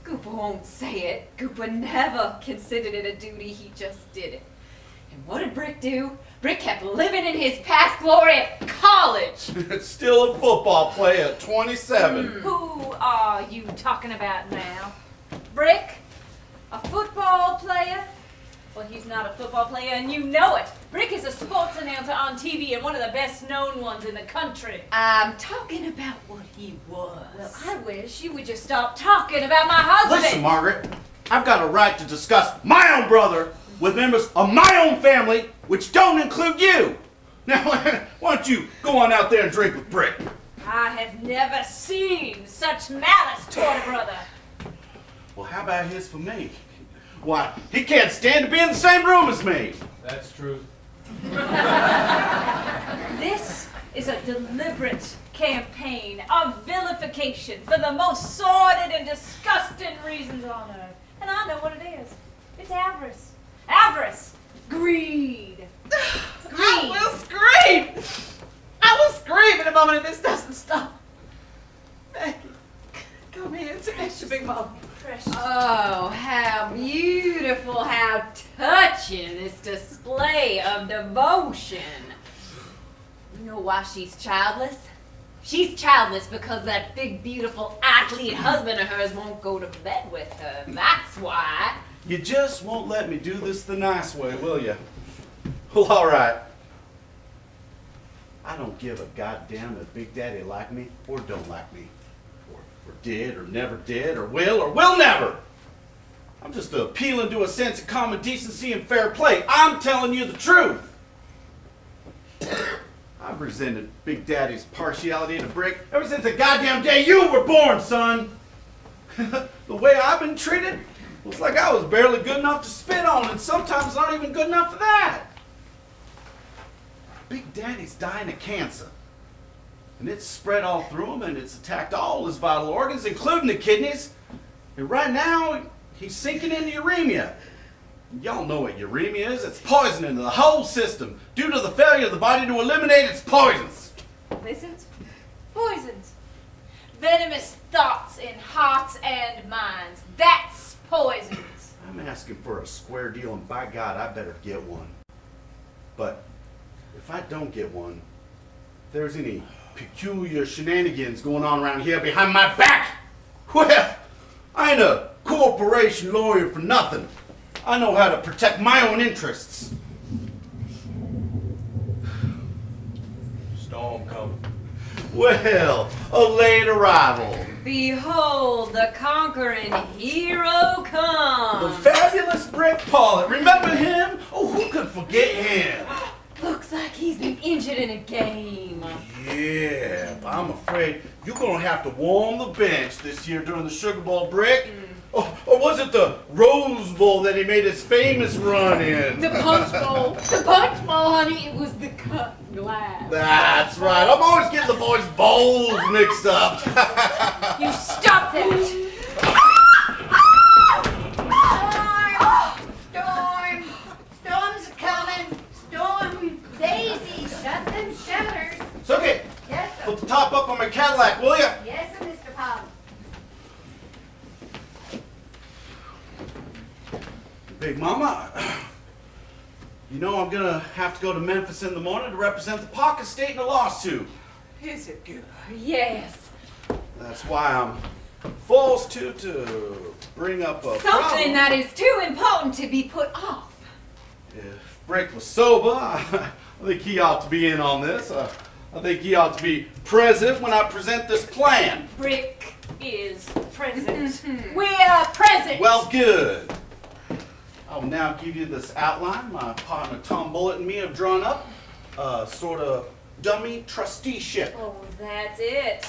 Gooper won't say it. Gooper never considered it a duty, he just did it. And what did Brick do? Brick kept living in his past glory at college. It's still a football player at 27. Who are you talking about now? Brick? A football player? Well, he's not a football player, and you know it. Brick is a sports announcer on TV and one of the best known ones in the country. I'm talking about what he was. Well, I wish you would just stop talking about my husband. Listen, Margaret, I've got a right to discuss my own brother with members of my own family, which don't include you. Now, why don't you go on out there and drink with Brick? I have never seen such malice toward a brother. Well, how about his for me? Why, he can't stand to be in the same room as me. That's true. This is a deliberate campaign of vilification for the most sordid and disgusting reasons on earth. And I know what it is. It's avarice. Avarice. Greed. I will scream! I will scream in a moment if this doesn't stop. Maggie, come here and sit next to Big Mama. Precious. Oh, how beautiful, how touching this display of devotion. You know why she's childless? She's childless because that big, beautiful, athlete husband of hers won't go to bed with her. That's why. You just won't let me do this the nice way, will you? Well, all right. I don't give a goddamn if Big Daddy like me or don't like me. Or did, or never did, or will never. I'm just appealing to a sense of common decency and fair play. I'm telling you the truth. I've resented Big Daddy's partiality to Brick ever since the goddamn day you were born, son. The way I've been treated looks like I was barely good enough to spit on, and sometimes not even good enough for that. Big Daddy's dying of cancer. And it's spread all through him, and it's attacked all his vital organs, including the kidneys. And right now, he's sinking into uremia. Y'all know what uremia is. It's poison into the whole system due to the failure of the body to eliminate its poisons. Poisons? Poisons. Venomous thoughts in hearts and minds. That's poisons. I'm asking for a square deal, and by God, I better get one. But if I don't get one, if there's any peculiar shenanigans going on around here behind my back, well, I ain't a corporation lawyer for nothing. I know how to protect my own interests. Storm coming. Well, a late arrival. Behold, the conquering hero The comes. fabulous Brick Paulett. Remember him? Oh, who could forget him? Looks like he's been injured in a game. Yeah, but I'm afraid you're gonna have to warm the bench this year during the Sugar Bowl, Brick. Or was it the Rose Bowl that he made his famous run in? The punch bowl. The punch bowl, honey. It was the cut glass. That's right. I'm always getting the boys' bowls mixed up. You stop that! Storm! Storm's coming! Storm! Daisy, shut them shutters! It's okay. Yes, sir. Put the top up on my Cadillac, will ya? Yes, sir, Mr. Polly. Big Mama, you know I'm gonna have to go to Memphis in the morning to represent the Parker State in a lawsuit. Is it good? Yes. That's why I'm forced to bring up a Something problem. that is too important to be put off. If Brick was sober, I think he ought to be in on this. I think he ought to be present when I present this plan. Brick is present. We are present. Well, good. I'll now give you this outline my partner Tom Bullitt and me have drawn up. Sort of dummy trusteeship. Oh, that's it.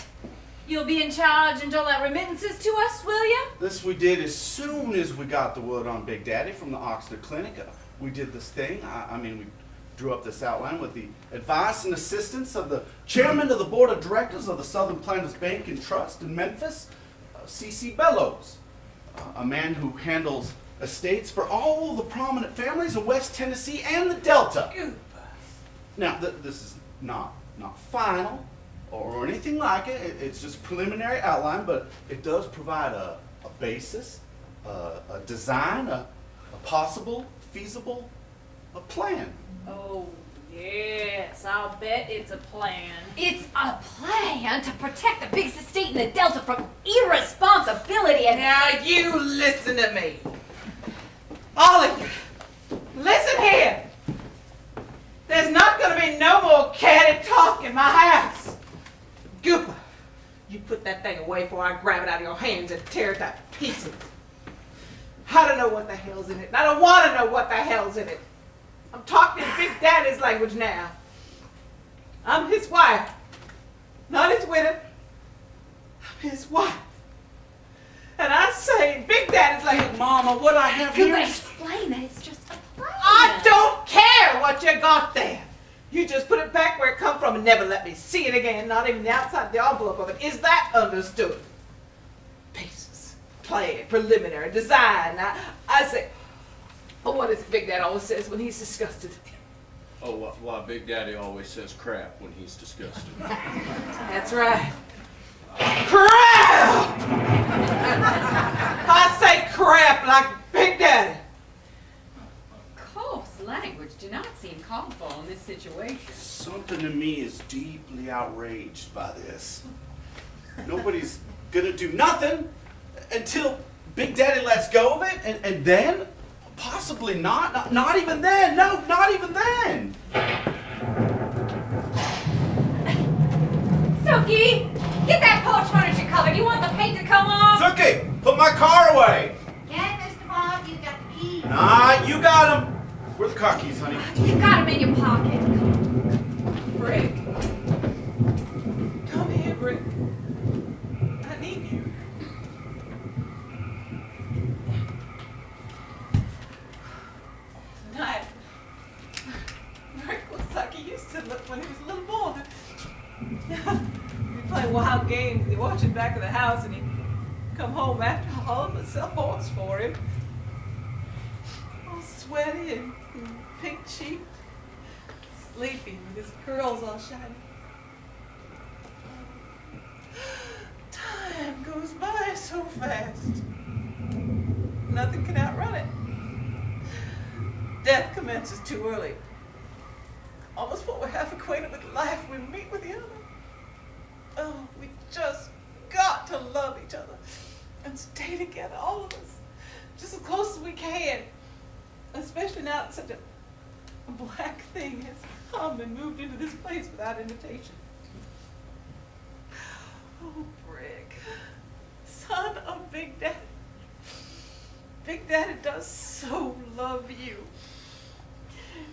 You'll be in charge and dole out remittances to us, will you? This we did as soon as we got the word on Big Daddy from the Oxnard Clinic. We did this thing. We drew up this outline with the advice and assistance of the chairman of the board of directors of the Southern Planters Bank and Trust in Memphis, C.C. Bellows, a man who handles estates for all the prominent families in West Tennessee and the Delta. Now, this is not final or anything like it. It's just preliminary outline, but it does provide a basis, a design, a possible, feasible, a plan. Oh, yes, I'll bet it's a plan. It's a plan to protect the biggest estate in the Delta from irresponsibility and... Now you listen to me. All of you, listen here. There's not going to be no more catty talk in my house. Gooper, you put that thing away before I grab it out of your hands and tear it to pieces. I don't know what the hell's in it, and I don't want to know what the hell's in it. I'm talking in Big Daddy's language now. I'm his wife, not his widow. I'm his wife. And I say, Big Daddy's language. Mama, what I have here is... explain that it's just a plan. I don't care what you got there. You just put it back where it come from and never let me see it again, not even the outside of the envelope of it. Is that understood? Basis, plan, preliminary, design. I say, oh, what is it Big Dad always says when he's disgusted? Oh, why Big Daddy always says crap when he's disgusted. That's right. Crap! I say crap like Big Daddy. Coarse language do not seem called for in this situation. Something in me is deeply outraged by this. Nobody's gonna do nothing until Big Daddy lets go of it, and then, possibly not even then. No, not even then. Suki, get that porch furniture covered. You want the paint to come off? Suki, put my car away. Yeah, Mr. Bob, you got the key. Nah, you got them. Where are the car keys, honey? You got them in your pocket. Brick. Come here, Brick. I need you. Tonight, Brick looks like he used to look when he was a little boy. He'd play wild games and he'd watch him back of the house and he'd come home after all of us sell horse for him. All sweaty and pink cheeked, sleepy with his curls all shiny. Time goes by so fast. Nothing can outrun it. Death commences too early. Almost before we're half acquainted with life, we meet with the other. Oh, we just got to love each other and stay together, all of us, just as close as we can. Especially now that such a black thing has come and moved into this place without invitation. Oh, Brick, son of Big Daddy. Big Daddy does so love you.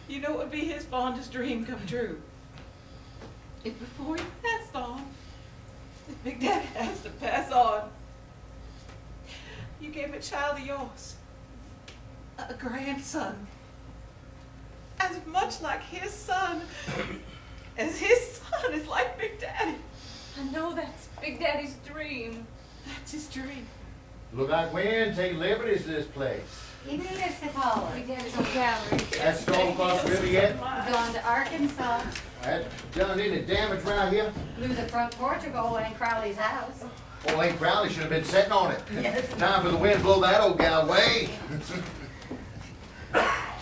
You know what would be his fondest dream come true? If before he passed on, if Big Daddy has to pass on, you gave a child of yours, a grandson, as much like his son as his son is like Big Daddy. I know that's Big Daddy's dream. That's his dream. Look like wind, take liberties to this place. You need us to call Big it. Daddy's on gallery. That storm across the river yet? Gone to Arkansas, That done any damage around here? blew the front porch of old Aunt Crowley's house. Old Aunt Crowley should have been sitting on it. Yes. Time for the wind to blow that old gal away.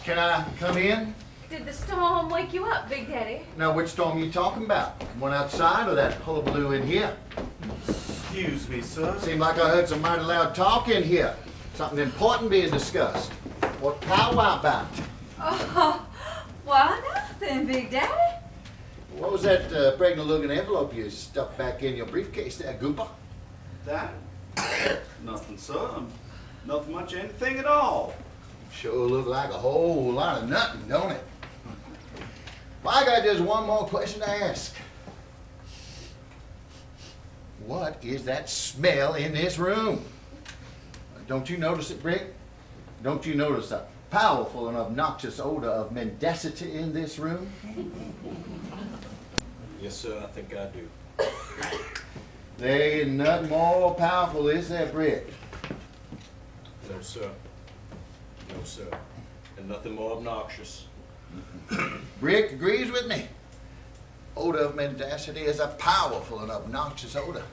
Can I come in? Did the storm wake you up, Big Daddy? Now, which storm you talking about? One outside or that hullabaloo in here? Excuse me, sir. Seemed like I heard some mighty loud talk in here. Something important being discussed. What powwow about? Oh, well, then, Big Daddy. What was that pregnant-looking envelope you stuffed back in your briefcase there, Gooper? That? Nothing, sir. Nothing much, anything at all. Sure look like a whole lot of nothing, don't it? Well, I got just one more question to ask. What is that smell in this room? Don't you notice it, Brick? Don't you notice a powerful and obnoxious odor of mendacity in this room? Yes, sir, I think I do. There ain't nothing more powerful, is there, Brick? No, sir. No, sir. And nothing more obnoxious. Brick agrees with me. Odor of mendacity is a powerful and obnoxious odor.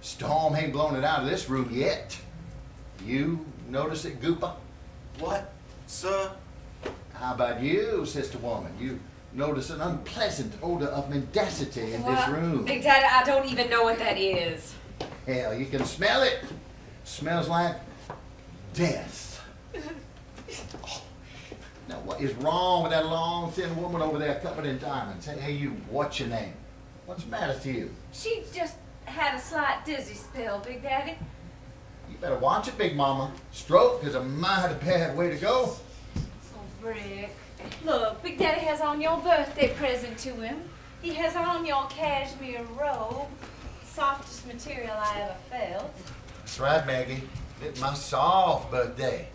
Storm ain't blown it out of this room yet. You notice it, Gooper? What, sir? How about you, sister woman? You notice an unpleasant odor of mendacity in this room. Big Daddy, I don't even know what that is. Hell, you can smell it. Smells like death. Oh. Now, what is wrong with that long, thin woman over there covered in diamonds? Hey, you, what's your name? What's the matter with you? She just had a slight dizzy spell, Big Daddy. You better watch it, Big Mama. Stroke is a mighty bad way to go. Oh, Brick. Look, Big Daddy has on your birthday present to him. He has on your cashmere robe. Softest material I ever felt. That's right, Maggie. It's my soft birthday.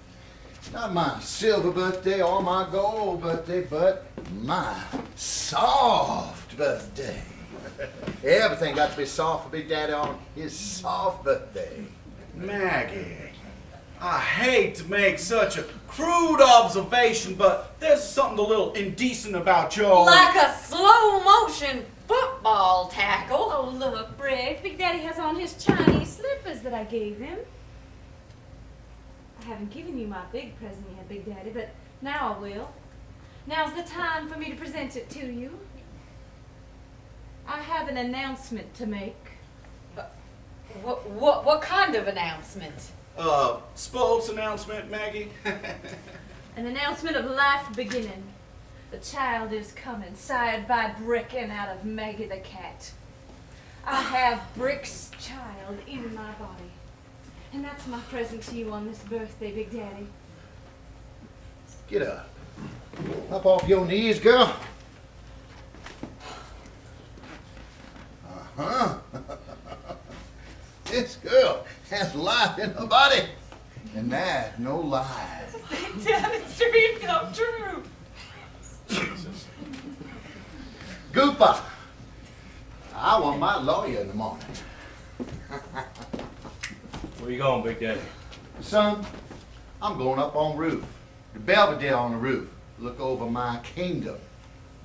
Not my silver birthday or my gold birthday, but my soft birthday. Everything got to be soft for Big Daddy on his soft birthday. Maggie, I hate to make such a crude observation, but there's something a little indecent about your... Like a slow motion football tackle. Oh, look, Brick. Big Daddy has on his Chinese slippers that I gave him. I haven't given you my big present yet, Big Daddy, but now I will. Now's the time for me to present it to you. I have an announcement to make. What kind of announcement? Sports announcement, Maggie. An announcement of life beginning. The child is coming, sired by Brick and out of Maggie the cat. I have Brick's child in my body. And that's my present to you on this birthday, Big Daddy. Get up. Up off your knees, girl. Uh-huh. This girl has life in her body. And that's no lie. Big Daddy's dream come true. Jesus. Goopa, I want my lawyer in the morning. Where you going, Big Daddy? Son, I'm going up on roof. The Belvedere on the roof. Look over my kingdom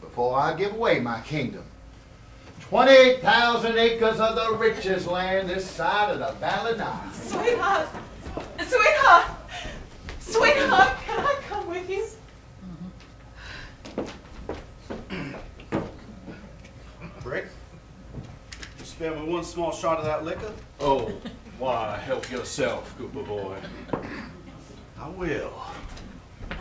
before I give away my kingdom. 28,000 acres of the richest land this side of the Valley Nile. Sweetheart! Sweetheart! Sweetheart, can I come with you? Brick, you spare me one small shot of that liquor? Oh, why, help yourself, Cooper boy. I will.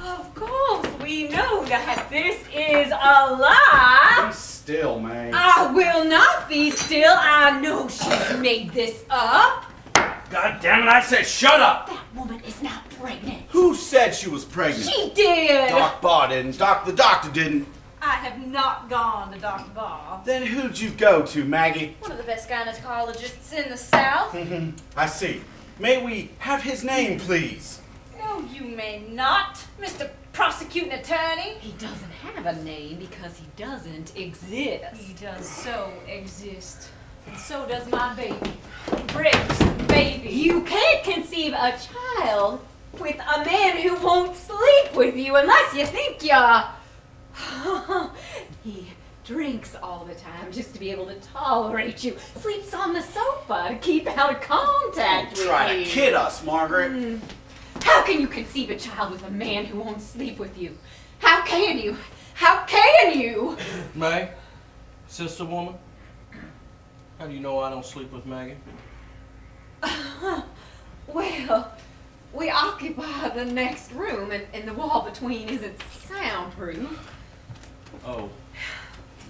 Of course, we know that this is a lie. Be still, man. I will not be still. I know she's made this up. God damn it, I said shut up! That woman is not pregnant. Who said she was pregnant? She did. Doc Barr didn't. The doctor didn't. I have not gone to Dr. Barr. Then who'd you go to, Maggie? One of the best gynecologists in the South. I see. May we have his name, please? No, you may not, Mr. Prosecuting Attorney. He doesn't have a name because he doesn't exist. He does so exist. And so does my baby. Brick's baby. You can't conceive a child with a man who won't sleep with you unless you think you're... He drinks all the time just to be able to tolerate you. Sleeps on the sofa to keep out of contact with you. Try to kid us, Margaret. How can you conceive a child with a man who won't sleep with you? How can you? How can you? May, sister woman, how do you know I don't sleep with Maggie? Well, we occupy the next room and the wall between isn't soundproof. Oh,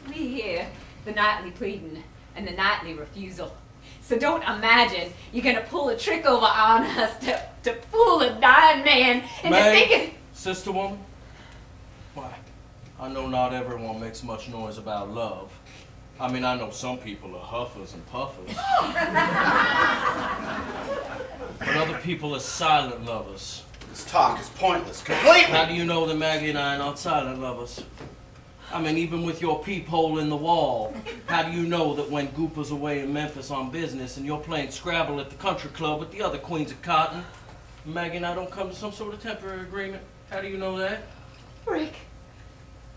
We hear the nightly pleading and the nightly refusal. So don't imagine you're gonna pull a trick over on us to fool a dying man into May, thinking. sister woman, why, I know not everyone makes much noise about love. I mean, I know some people are huffers and puffers. But other people are silent lovers. This talk is pointless, completely. How do you know that Maggie and I are not silent lovers? I mean, even with your peephole in the wall, how do you know that when Gooper's away in Memphis on business and you're playing Scrabble at the country club with the other queens of cotton, Maggie and I don't come to some sort of temporary agreement? How do you know that? Rick,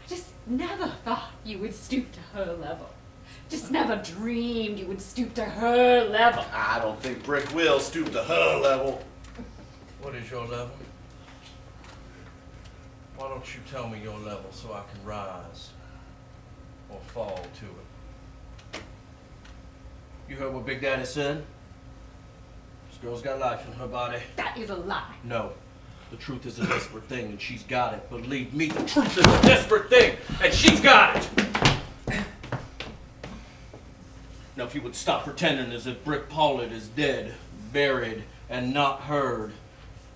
I just never thought you would stoop to her level. Just never dreamed you would stoop to her level. I don't think Brick will stoop to her level. What is your level? Why don't you tell me your level so I can rise or fall to it? You heard what Big Daddy said? This girl's got life in her body. That is a lie. No. The truth is a desperate thing, and she's got it. Believe me, the truth is a desperate thing, and she's got it! Now, if you would stop pretending as if Brick Paulett is dead, buried, and not heard,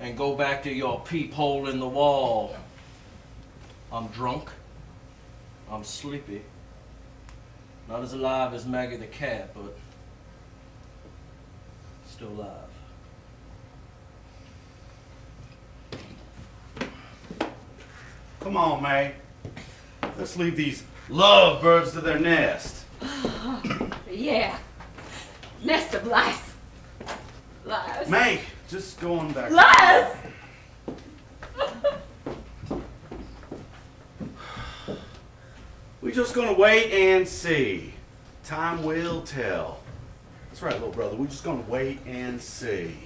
and go back to your peephole in the wall. I'm drunk. I'm sleepy. Not as alive as Maggie the cat, but still alive. Come on, May. Let's leave these lovebirds to their nest. Yeah. Nest of lies. Lies. May, just going back. Lies! We're just gonna wait and see. Time will tell. That's right, little brother. We're just gonna wait and see.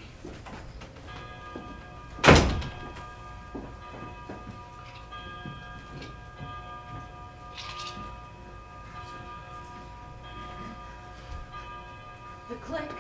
The click.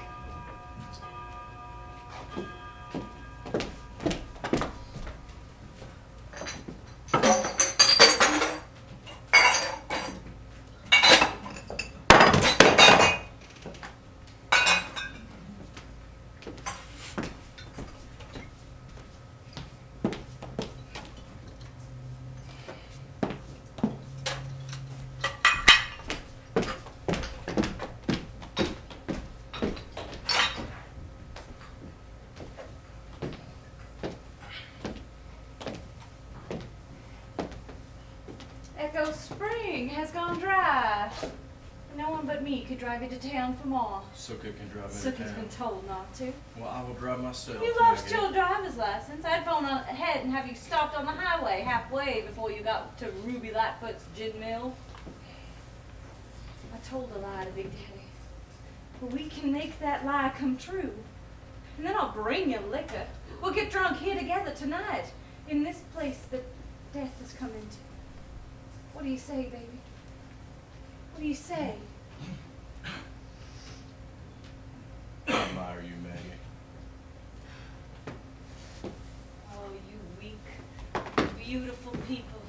Echo Spring has gone dry. No one but me could drive you to town for more. Suka can drive me to Sookie's been town. told not to. Well, I will drive myself. You lost Maggie. your driver's license. I'd phone ahead and have you stopped on the highway halfway before you got to Ruby Lightfoot's gin mill. I told a lie to Big Daddy. But we can make that lie come true. And then I'll bring you liquor. We'll get drunk here together tonight in this place that death has come into. What do you say, baby? What do you say? I admire you, Maggie. Oh, you weak, beautiful people.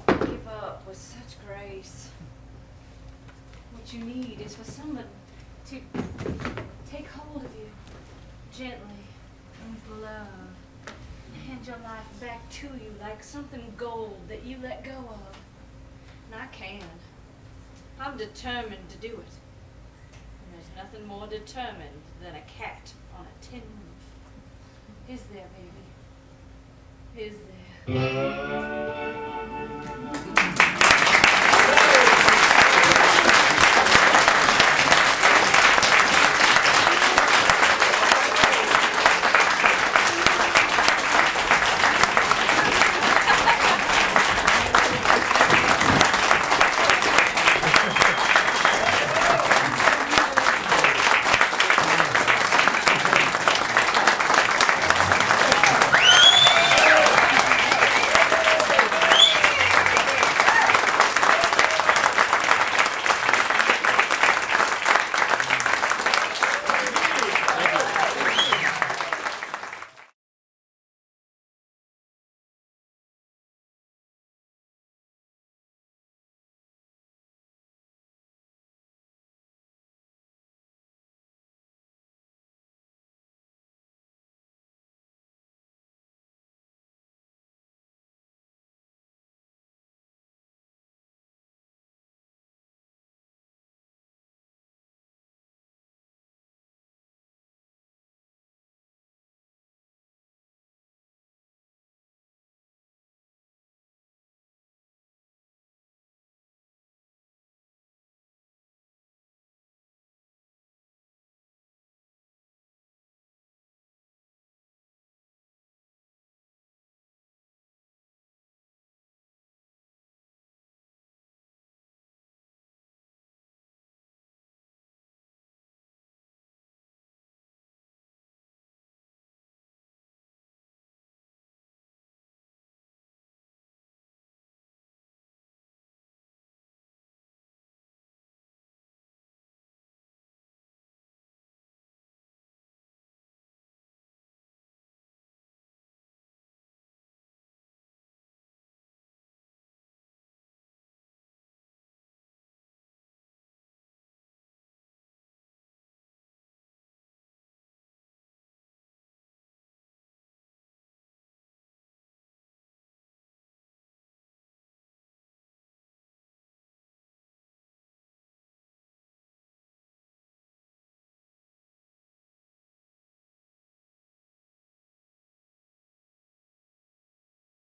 Give up with such grace. What you need is for someone to take hold of you gently and with love. Hand your life back to you like something gold that you let go of. And I can. I'm determined to do it. And there's nothing more determined than a cat on a tin roof. Is there, baby? Is there?